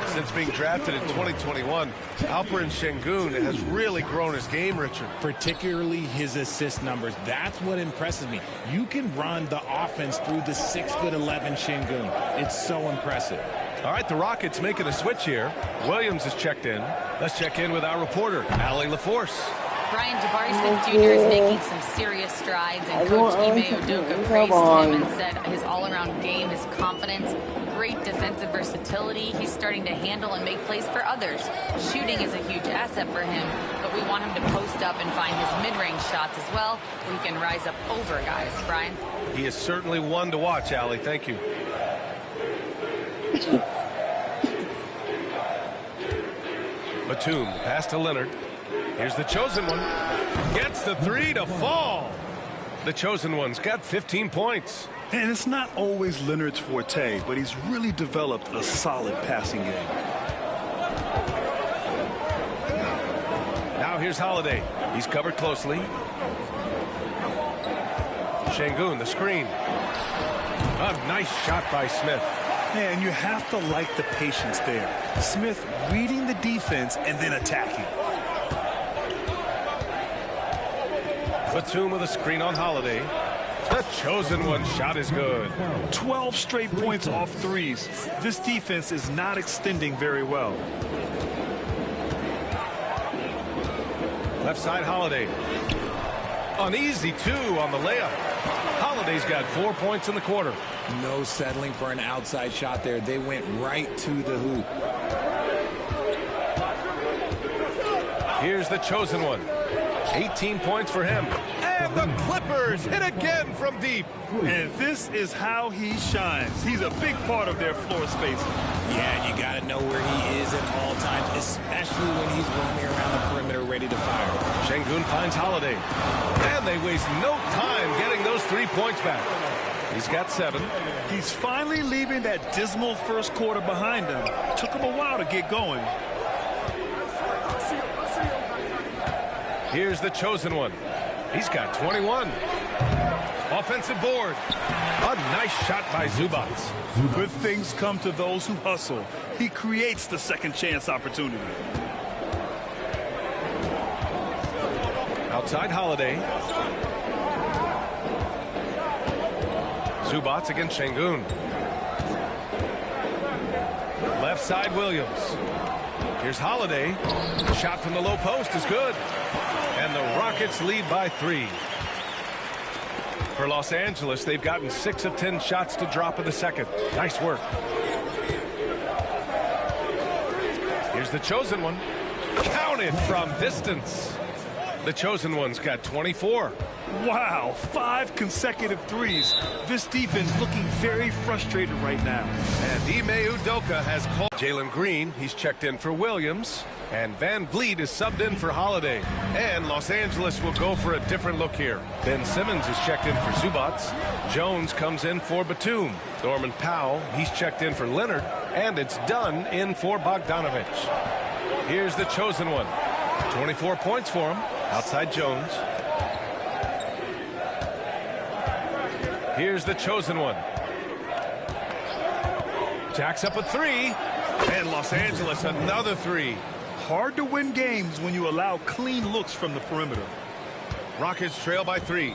Since being drafted in 2021, Alperen Şengün has really grown his game, Richard. Particularly his assist numbers. That's what impresses me. You can run the offense through the 6'11" Şengün. It's so impressive. All right, the Rockets making a switch here. Williams is checked in. Let's check in with our reporter, Allie LaForce. Brian, Jabari Smith Jr. is making some serious strides, and Coach Ime Udoka praised him and said his all-around game, his confidence, great defensive versatility. He's starting to handle and make plays for others. Shooting is a huge asset for him, but we want him to post up and find his mid-range shots as well, where he can rise up over guys. Brian? He is certainly one to watch, Allie. Thank you. Batum, pass to Leonard. Here's the chosen one. Gets the 3 to fall. The chosen one's got 15 points. And it's not always Leonard's forte, but he's really developed a solid passing game. Now here's Holiday. He's covered closely. Şengün, the screen. A nice shot by Smith. Man, you have to like the patience there. Smith reading the defense and then attacking. Batum with a screen on Holiday. The chosen one shot is good. 12 straight points off threes. This defense is not extending very well. Left side, Holiday. An easy 2 on the layup. Holiday's got 4 points in the quarter. No settling for an outside shot there. They went right to the hoop. Here's the chosen one. 18 points for him. And the Clippers hit again from deep. And this is how he shines. He's a big part of their floor space. Yeah, you got to know where he is at all times, especially when he's roaming around the perimeter ready to fire. Şengün finds Holiday. And they waste no time getting those 3 points back. He's got 7. He's finally leaving that dismal first quarter behind him. Took him a while to get going. Here's the chosen one. He's got 21. Offensive board. A nice shot by Zubac. Good things come to those who hustle. He creates the second chance opportunity. Outside Holiday. Zubac against Şengün. Left side Williams. Here's Holiday. Shot from the low post is good. And the Rockets lead by 3. For Los Angeles, they've gotten 6 of 10 shots to drop in the second. Nice work. Here's the chosen one. Counted from distance. The chosen one's got 24. Wow, 5 consecutive threes. This defense looking very frustrated right now. And Ime Udoka has called Jalen Green. He's checked in for Williams. And Van Vliet is subbed in for Holiday. And Los Angeles will go for a different look here. Ben Simmons is checked in for Zubac. Jones comes in for Batum. Norman Powell, he's checked in for Leonard. And it's done in for Bogdanovich. Here's the chosen one. 24 points for him. Outside Jones. Here's the chosen one. Jacks up a 3. And Los Angeles another 3. Hard to win games when you allow clean looks from the perimeter. Rockets trail by 3.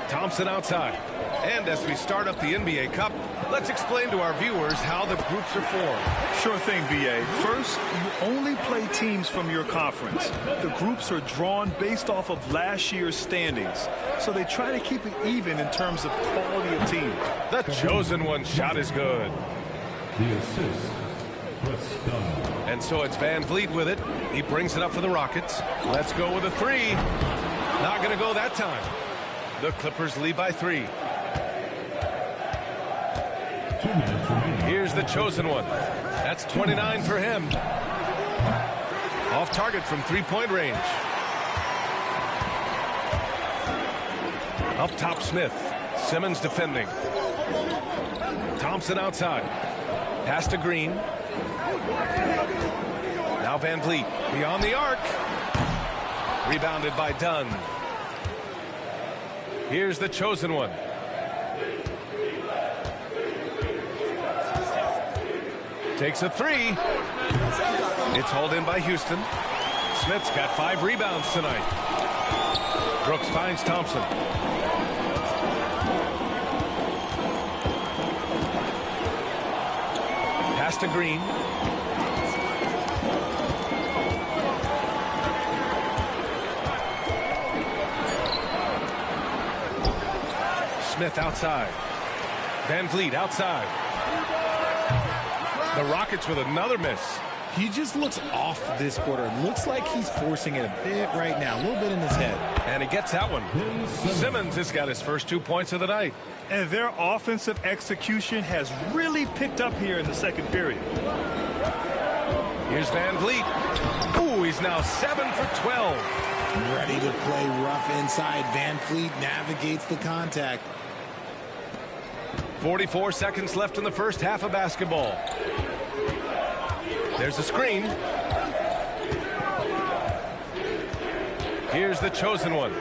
Thompson outside. And as we start up the NBA Cup, let's explain to our viewers how the groups are formed. Sure thing, B.A. First, you only play teams from your conference. The groups are drawn based off of last year's standings, so they try to keep it even in terms of quality of team. The chosen one shot is good. The assist. And so it's Van Vliet with it. He brings it up for the Rockets. Let's go with a 3. Not going to go that time. The Clippers lead by 3. Here's the chosen one. That's 29 for him. Off target from three-point range. Up top, Smith. Simmons defending. Thompson outside. Pass to Green. Now Van Vliet beyond the arc. Rebounded by Dunn. Here's the chosen one. Takes a three. It's hauled in by Houston. Smith's got 5 rebounds tonight. Brooks finds Thompson. Pass to Green. Smith outside. Van Vliet outside. The Rockets with another miss. He just looks off this quarter. Looks like he's forcing it a bit right now. A little bit in his head. And he gets that one. Simmons has got his first 2 points of the night. And their offensive execution has really picked up here in the second period. Here's Van Vliet. Ooh, he's now 7 for 12. Ready to play rough inside. Van Vliet navigates the contact. 44 seconds left in the first half of basketball. There's a screen. Here's the chosen one.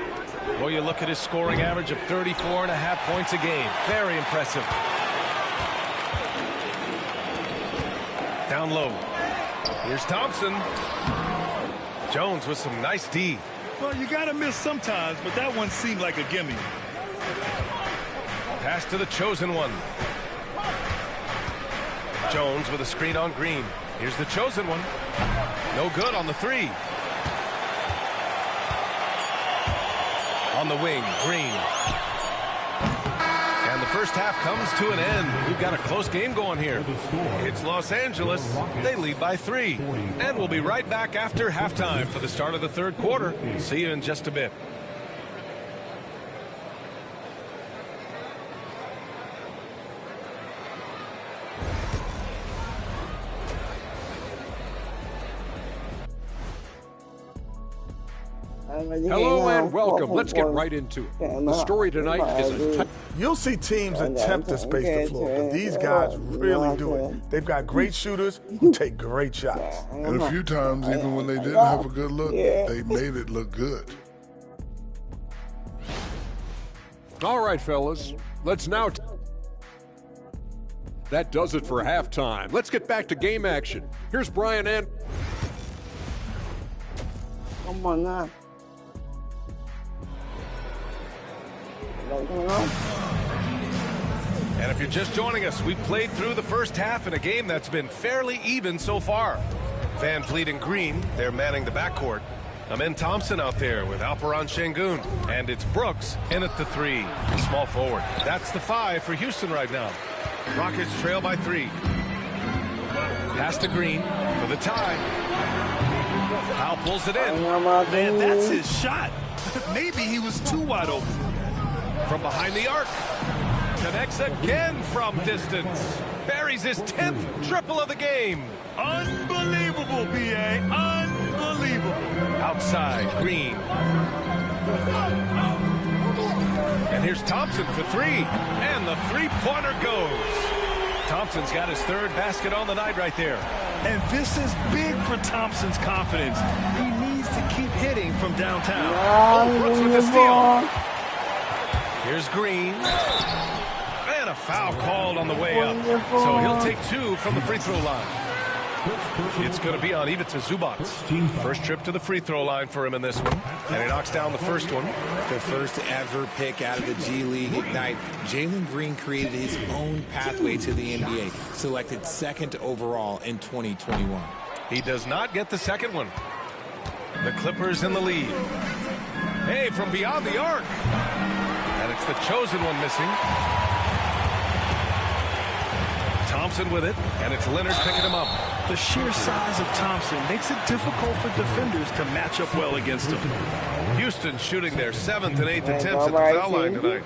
Well, you look at his scoring average of 34.5 points a game. Very impressive. Down low. Here's Thompson. Jones with some nice D. Well, you got to miss sometimes, but that one seemed like a gimme. Pass to the chosen one. Jones with a screen on Green. Here's the chosen one. No good on the three. On the wing, Green. And the first half comes to an end. We've got a close game going here. It's Los Angeles. They lead by 3. And we'll be right back after halftime for the start of the third quarter. See you in just a bit. Hello and welcome. Let's get right into it. The story tonight is a... You'll see teams attempt to space the floor, but these guys really do it. They've got great shooters who take great shots. And a few times, even when they didn't have a good look, they made it look good. All right, fellas. Let's now... That does it for halftime. Let's get back to game action. Here's Brian and... Come on now. And if you're just joining us, we played through the first half in a game that's been fairly even so far. Van Vliet and Green, they're manning the backcourt. Amen Thompson out there with Alperon Şengün. And it's Brooks in at the 3, the small forward. That's the 5 for Houston right now. Rockets trail by 3. Pass to Green for the tie. Powell pulls it in. Man, that's his shot. Maybe he was too wide open. From behind the arc. Connects again from distance. Buries his 10th triple of the game. Unbelievable, B.A. Unbelievable. Outside, Green. And here's Thompson for 3. And the three-pointer goes. Thompson's got his 3rd basket on the night right there. And this is big for Thompson's confidence. He needs to keep hitting from downtown. Oh, Brooks with the steal. Here's Green. And a foul called on the way up. So he'll take 2 from the free throw line. It's going to be on Ivica Zubac. First trip to the free throw line for him in this one. And he knocks down the first one. The first ever pick out of the G League Ignite. Jalen Green created his own pathway to the NBA. Selected 2nd overall in 2021. He does not get the second one. The Clippers in the lead. Hey, from beyond the arc. And it's the chosen one missing. Thompson with it, and it's Leonard picking him up. The sheer size of Thompson makes it difficult for defenders to match up well against him. Houston shooting their 7th and 8th attempts at the foul line tonight.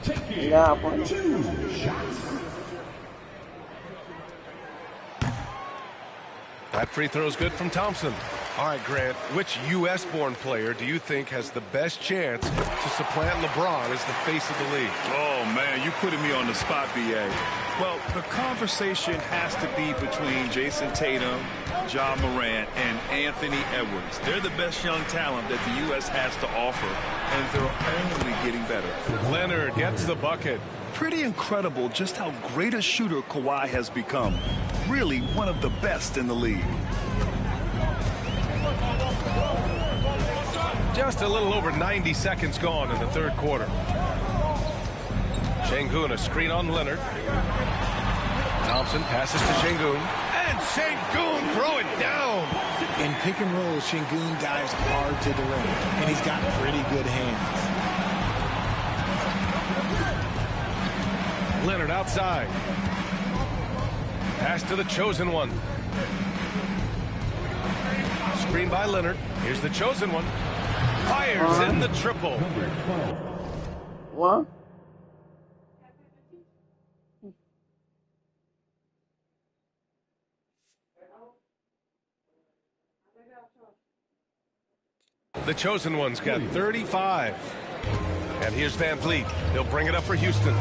taking Yeah, point. 2 shots. That free throw is good from Thompson. All right, Grant, which U.S.-born player do you think has the best chance to supplant LeBron as the face of the league? Oh, man, you putting me on the spot, B.A. Well, the conversation has to be between Jason Tatum, Ja Morant, and Anthony Edwards. They're the best young talent that the U.S. has to offer, and they're only getting better. Leonard gets the bucket. Pretty incredible just how great a shooter Kawhi has become. Really one of the best in the league. Just a little over 90 seconds gone in the third quarter. Şengün, a screen on Leonard. Thompson passes to Şengün. And Şengün throw it down. In pick and roll, Şengün dives hard to the rim, and he's got pretty good hands. Leonard outside. Pass to the chosen one. Screen by Leonard. Here's the chosen one. Fires in the triple. What? The chosen one's got 35. And here's Van Vliet. He'll bring it up for Houston.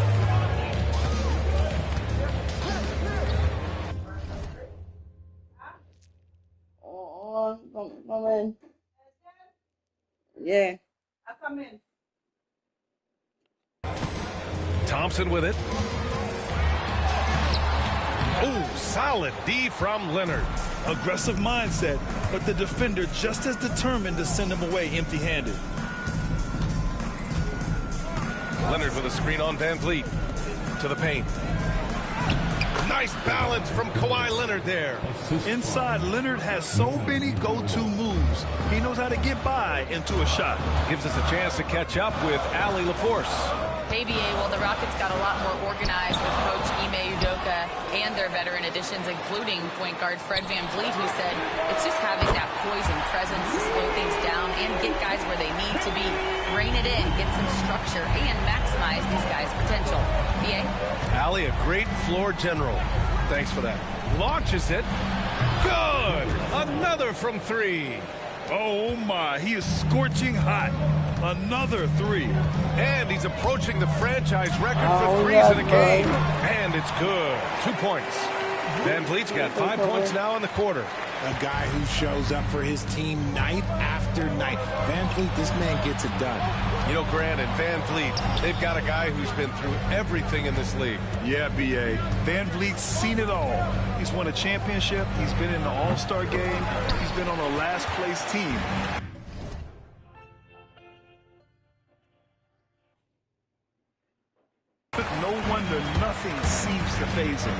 Come in. Yeah. I come in. Thompson with it. Oh, solid D from Leonard. Aggressive mindset, but the defender just as determined to send him away empty-handed. Leonard with a screen on Van Vliet. To the paint. Nice balance from Kawhi Leonard there. Inside, Leonard has so many go-to moves. He knows how to get by into a shot. Gives us a chance to catch up with Allie LaForce. Hey, BA, well, the Rockets got a lot more organized with Coach Ime Udoka and their veteran additions, including point guard Fred Van Vliet, who said it's just having that poise and presence to slow things down and get guys where they need to be. Rein it in, get some structure, and maximize these guys' potential. BA? Allie, a great floor general. Thanks for that. Launches it. Good! Another from three. Oh, my. He is scorching hot. Another three. And he's approaching the franchise record for threes in a game. And it's good. 2 points. Van Vliet's got 5 points now in the quarter. A guy who shows up for his team night after night. Van Vliet, this man gets it done. You know, Grant and Van Vliet, they've got a guy who's been through everything in this league. Yeah, B.A. Van Vliet's seen it all. He's won a championship. He's been in the All-Star game. He's been on a last-place team. No wonder nothing seems to faze him.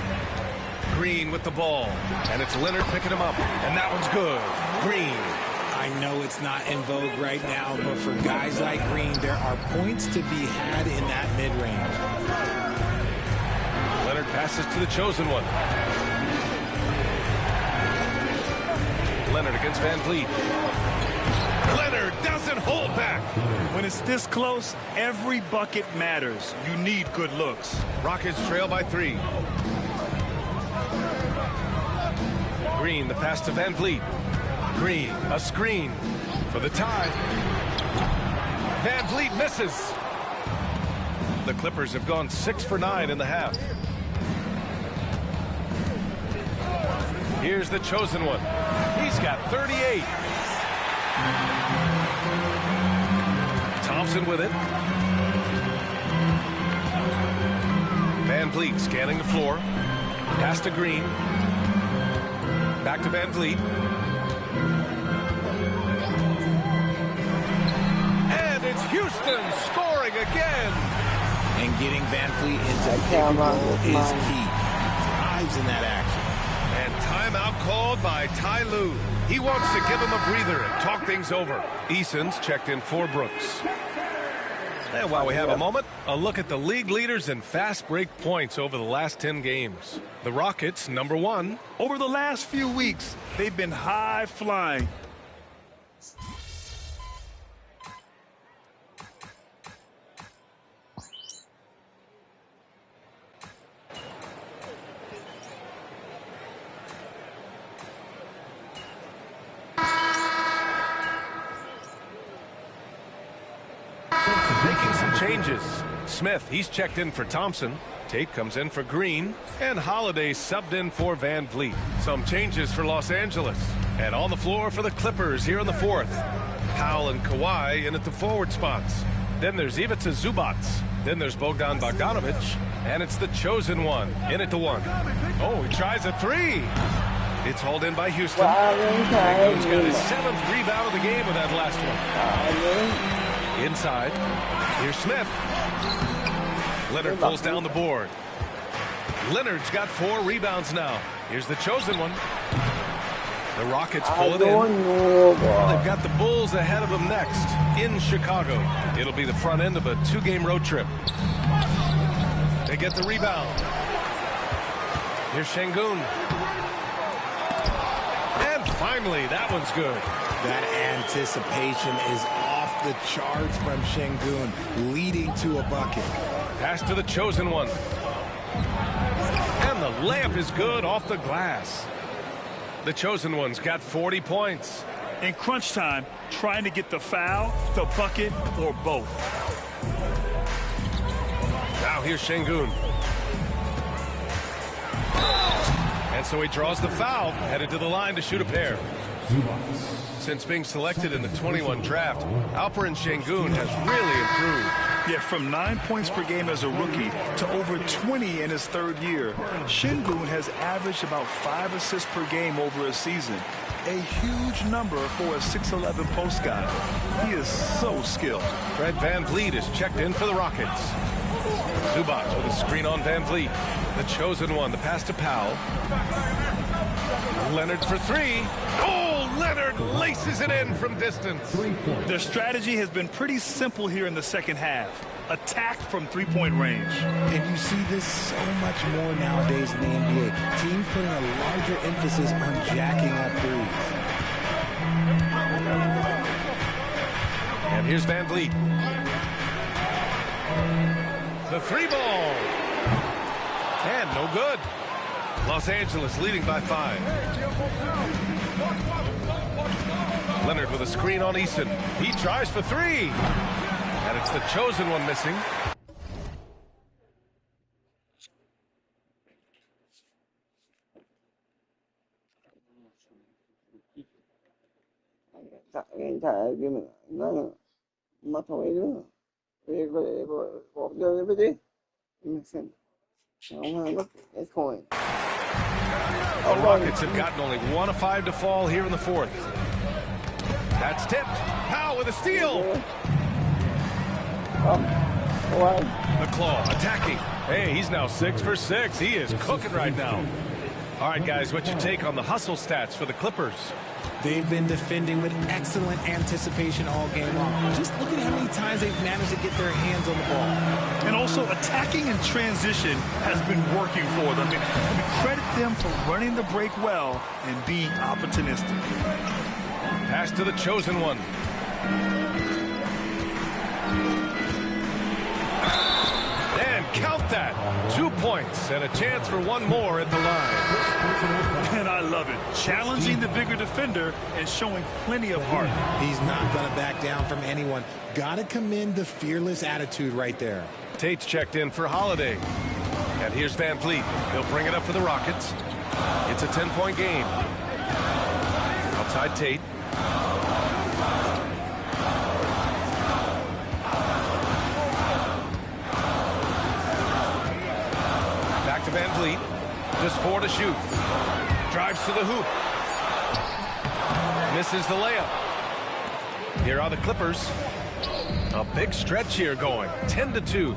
Green with the ball, and it's Leonard picking him up, and that one's good. Green. I know it's not in vogue right now, but for guys like Green, there are points to be had in that mid-range. Leonard passes to the chosen one. Leonard against Van Vliet. Leonard doesn't hold back. When it's this close, every bucket matters. You need good looks. Rockets trail by 3. Green, the pass to Van Vliet. Green, a screen for the tie. Van Vliet misses. The Clippers have gone 6 for 9 in the half. Here's the chosen one. He's got 38. Thompson with it. Van Vliet scanning the floor. Pass to Green. Back to Van Vliet. And it's Houston scoring again. And getting Van Vliet into pick and roll is key. Drives in that action. And timeout called by Ty Lue. He wants to give him a breather and talk things over. Eason's checked in for Brooks. And while we have a moment, a look at the league leaders in fast break points over the last 10 games. The Rockets, number 1. Over the last few weeks, they've been high flying. changes. Smith, he's checked in for Thompson. Tate comes in for Green, and Holiday subbed in for Van Vliet. Some changes for Los Angeles. And on the floor for the Clippers here in the fourth. Powell and Kawhi in at the forward spots. Then there's Ivica Zubac. Then there's Bogdan Bogdanovic. And it's the chosen one in at the one. Oh, he tries a three. It's hauled in by Houston. Sengun's got his 7th rebound of the game with that last one. Inside. Here's Smith. Leonard pulls down the board. Leonard's got 4 rebounds now. Here's the chosen one. The Rockets pull it in. They've got the Bulls ahead of them next in Chicago. It'll be the front end of a 2-game road trip. They get the rebound. Here's Sengun. And finally, that one's good. That anticipation is off the charts from Sengun, leading to a bucket. Pass to the chosen one. And the layup is good off the glass. The chosen one's got 40 points. In crunch time, trying to get the foul, the bucket, or both. Now here's Sengun. And so he draws the foul, headed to the line to shoot a pair. Since being selected in the 21 draft, Alperen Sengun has really improved. Yeah, from 9 points per game as a rookie to over 20 in his 3rd year. Sengun has averaged about 5 assists per game over a season. A huge number for a 6'11" post guy. He is so skilled. Fred Van Vliet is checked in for the Rockets. Zubac with a screen on Van Vliet. The chosen one, the pass to Powell. Leonard for 3. Oh, Leonard laces it in from distance. Their strategy has been pretty simple here in the second half. Attack from 3-point range. And you see this so much more nowadays in the NBA. Teams putting a larger emphasis on jacking up threes. And here's Van Vliet. The 3-ball. And no good. Los Angeles leading by 5. Leonard with a screen on Eason. He tries for 3. And it's the chosen one missing. The Rockets have gotten only 1 of 5 to fall here in the fourth. That's tipped. Powell with a steal. The Claw attacking. Hey, he's now 6 for 6. He is cooking right now. All right, guys, what's your take on the hustle stats for the Clippers? They've been defending with excellent anticipation all game long. Just look at how many times they've managed to get their hands on the ball. And also attacking in transition has been working for them. We credit them for running the break well and being opportunistic. Pass to the chosen one. And count that. 2 points and a chance for 1 more at the line. And I love it. Challenging the bigger defender and showing plenty of heart. He's not going to back down from anyone. Got to commend the fearless attitude right there. Tate's checked in for Holiday. And here's Van Vliet. He'll bring it up for the Rockets. It's a 10-point game. Outside Tate. Back to Van Vliet. Just 4 to shoot. Drives to the hoop. Misses the layup. Here are the Clippers. A big stretch here going. 10-2.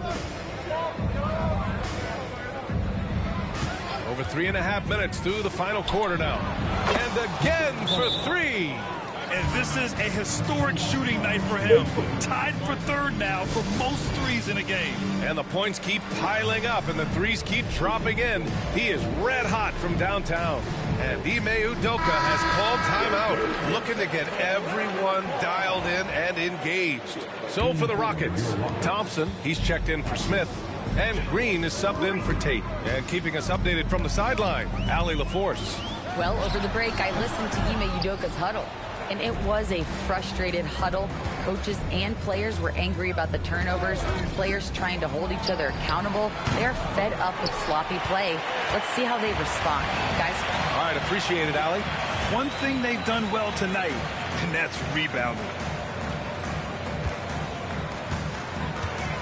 Over 3.5 minutes through the final quarter now. And again for 3. And this is a historic shooting night for him. Tied for 3rd now for most threes in a game. And the points keep piling up and the threes keep dropping in. He is red hot from downtown. And Ime Udoka has called timeout, looking to get everyone dialed in and engaged. So for the Rockets, Thompson, he's checked in for Smith. And Green is subbed in for Tate. And keeping us updated from the sideline, Allie LaForce. Well, over the break, I listened to Ime Udoka's huddle. And it was a frustrated huddle. Coaches and players were angry about the turnovers, players trying to hold each other accountable. They're fed up with sloppy play. Let's see how they respond. Guys? All right, appreciate it, Allie. One thing they've done well tonight, and that's rebounding.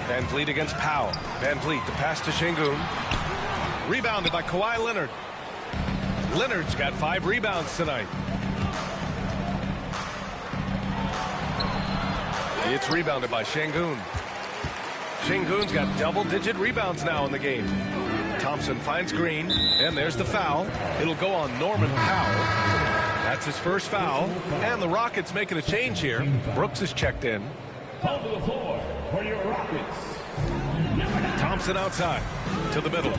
Van Vliet against Powell. Van Vliet, the pass to Şengün. Rebounded by Kawhi Leonard. Leonard's got 5 rebounds tonight. It's rebounded by Şengün. Şengün's got double-digit rebounds now in the game. Thompson finds Green, and there's the foul. It'll go on Norman Powell. That's his first foul, and the Rockets making a change here. Brooks is checked in. On the floor for your Rockets. Thompson outside to the middle.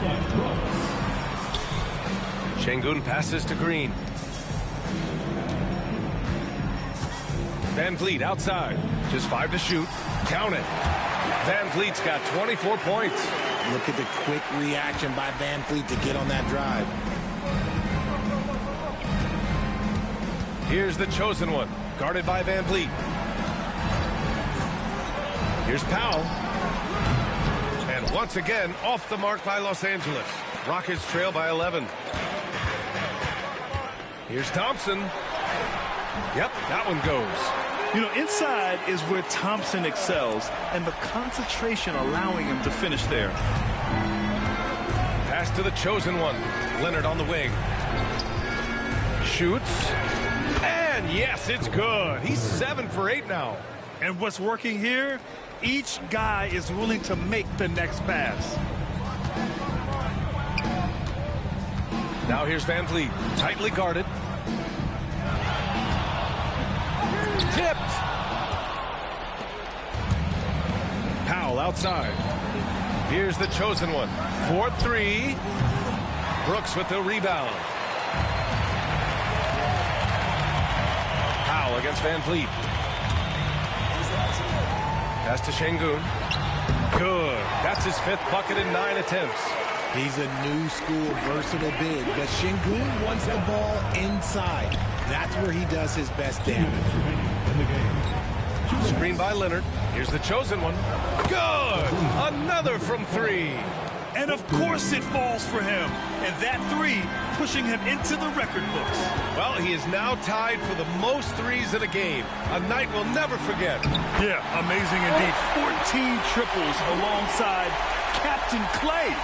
Şengün passes to Green. Van Vliet outside. Just 5 to shoot. Count it. Van Vliet's got 24 points. Look at the quick reaction by Van Vliet to get on that drive. Here's the chosen one, guarded by Van Vliet. Here's Powell. And once again, off the mark by Los Angeles. Rockets trail by 11. Here's Thompson. Yep, that one goes. You know, inside is where Thompson excels, and the concentration allowing him to finish there. Pass to the chosen one. Leonard on the wing. Shoots. And yes, it's good. He's 7 for 8 now. And what's working here? Each guy is willing to make the next pass. Now here's Van Vliet, tightly guarded. Tipped. Powell outside. Here's the chosen one. 4-3. Brooks with the rebound. Powell against Van Vliet. Pass to Şengün. Good. That's his 5th bucket in 9 attempts. He's a new school versatile big, but Şengün wants the ball inside. That's where he does his best damage. Screen by Leonard. Here's the chosen one. Good! Another from 3. And of course it falls for him. And that 3 pushing him into the record books. Well, he is now tied for the most 3s in a game. A night we'll never forget. Yeah, amazing indeed. 14 triples alongside Captain Clay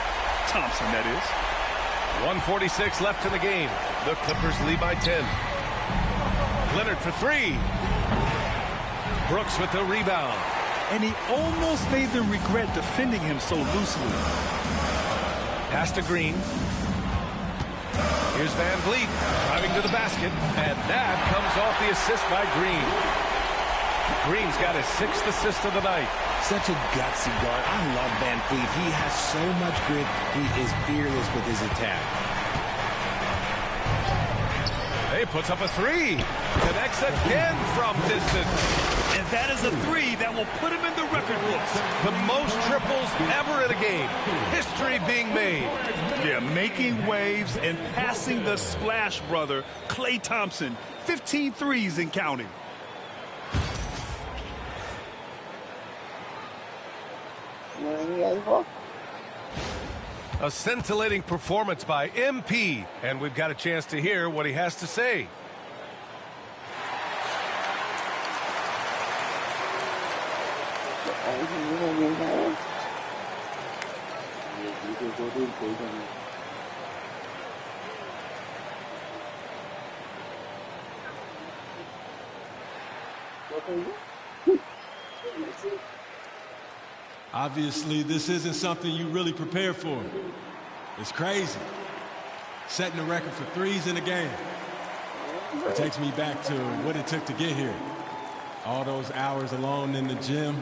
Thompson, that is. 1:46 left in the game. The Clippers lead by 10. Leonard for 3. Brooks with the rebound. And he almost made them regret defending him so loosely. Pass to Green. Here's Van Vliet driving to the basket. And that comes off the assist by Green. Green's got his 6th assist of the night. Such a gutsy guard. I love Van Vliet. He has so much grit. He is fearless with his attack. He puts up a 3. Connects again from distance. And that is a 3 that will put him in the record books. The most triples ever in a game. History being made. Yeah, making waves and passing the splash brother, Klay Thompson. 15 threes and counting. A scintillating performance by MP, and we've got a chance to hear what he has to say. Obviously, this isn't something you really prepare for. It's crazy. Setting a record for 3s in a game. It takes me back to what it took to get here. All those hours alone in the gym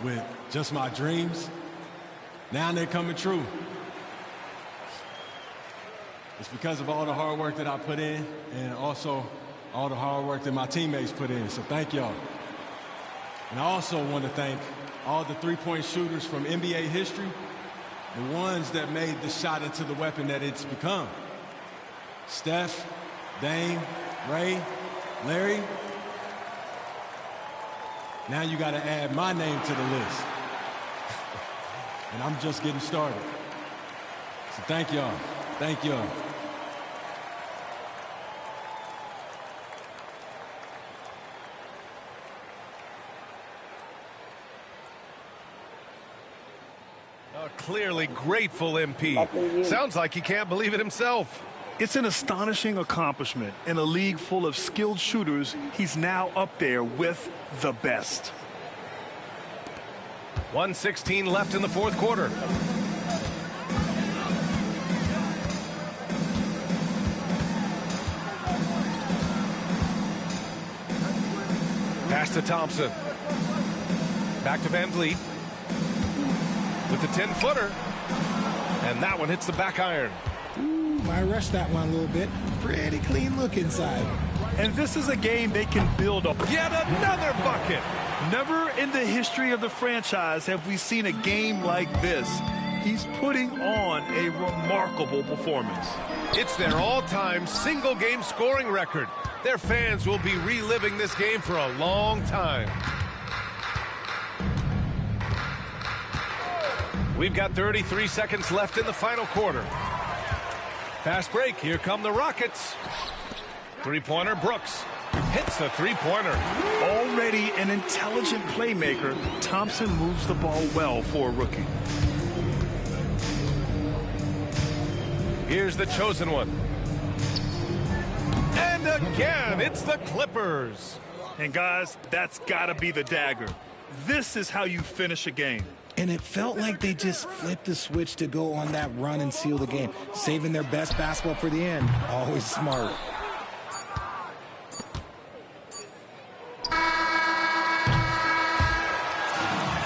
with just my dreams. Now they're coming true. It's because of all the hard work that I put in and also all the hard work that my teammates put in. So thank y'all. And I also want to thank all the three-point shooters from NBA history, the ones that made the shot into the weapon that it's become. Steph, Dame, Ray, Larry. Now you got to add my name to the list. And I'm just getting started. So thank y'all. Thank y'all. A clearly grateful MP. Sounds like he can't believe it himself. It's an astonishing accomplishment. In a league full of skilled shooters, he's now up there with the best. 1:16 left in the fourth quarter. Pass to Thompson. Back to Van Vliet. With the 10-footer. And that one hits the back iron. Might rush that one a little bit. Pretty clean look inside. And this is a game they can build up. Yet another bucket. Never in the history of the franchise have we seen a game like this. He's putting on a remarkable performance. It's their all-time single-game scoring record. Their fans will be reliving this game for a long time. We've got 33 seconds left in the final quarter. Fast break. Here come the Rockets. Three-pointer, Brooks. Hits the three-pointer. Already an intelligent playmaker, Thompson moves the ball well for a rookie. Here's the chosen one. And again, it's the Clippers. And guys, that's got to be the dagger. This is how you finish a game. And it felt like they just flipped the switch to go on that run and seal the game, saving their best basketball for the end. Always smart.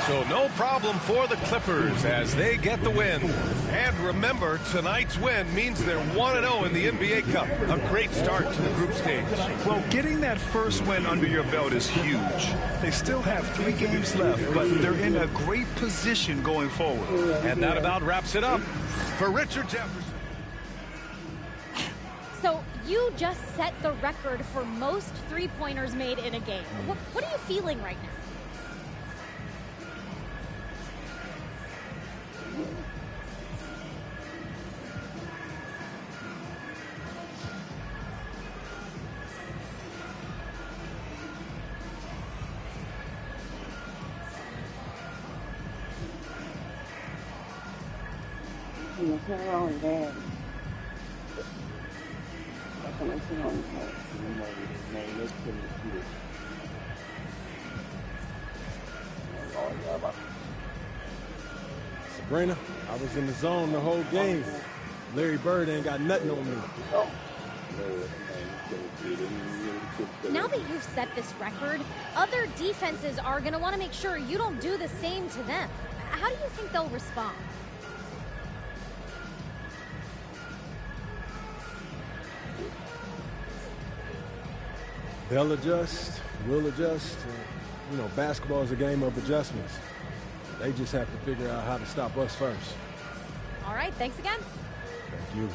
So no problem for the Clippers as they get the win. And remember, tonight's win means they're 1-0 in the NBA Cup. A great start to the group stage. Well, getting that first win under your belt is huge. They still have 3 games left, but they're in a great position going forward. And that about wraps it up for Richard Jefferson. So you just set the record for most three-pointers made in a game. What are you feeling right now? Nothing wrong with that. Nothing wrong with that. Sabrina, I was in the zone the whole game. Larry Bird ain't got nothing on me. Now that you've set this record, other defenses are going to want to make sure you don't do the same to them. How do you think they'll respond? They'll adjust, we'll adjust. You know, basketball is a game of adjustments. They just have to figure out how to stop us first. All right, thanks again. Thank you.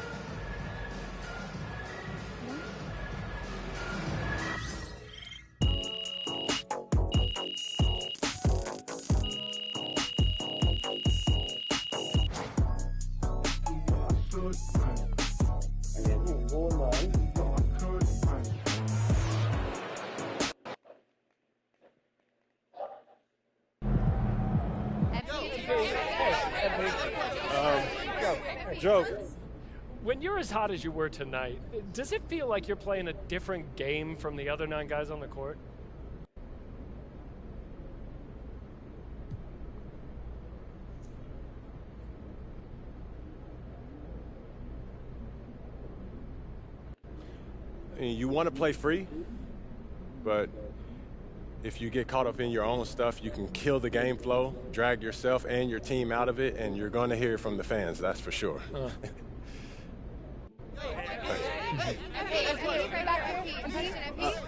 Joe, when you're as hot as you were tonight, does it feel like you're playing a different game from the other 9 guys on the court? I mean, you want to play free, but if you get caught up in your own stuff, you can kill the game flow, drag yourself and your team out of it, and you're going to hear from the fans, that's for sure.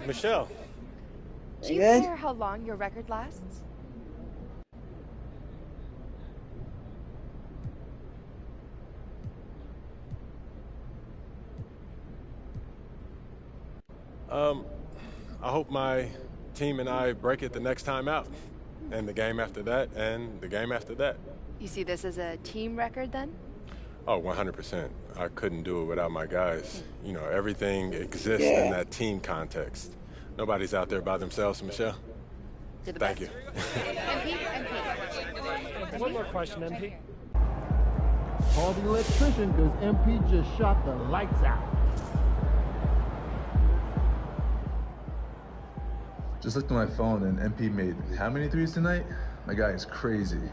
Michelle. Do you care how long your record lasts? I hope my team and I break it the next time out. And the game after that, and the game after that. You see this as a team record then? Oh, 100%. I couldn't do it without my guys. You know, everything exists in that team context. Nobody's out there by themselves, Michelle. Thank you. MP. One more question, MP. Call the electrician because MP just shot the lights out. Just looked at my phone and MP made how many threes tonight? My guy is crazy.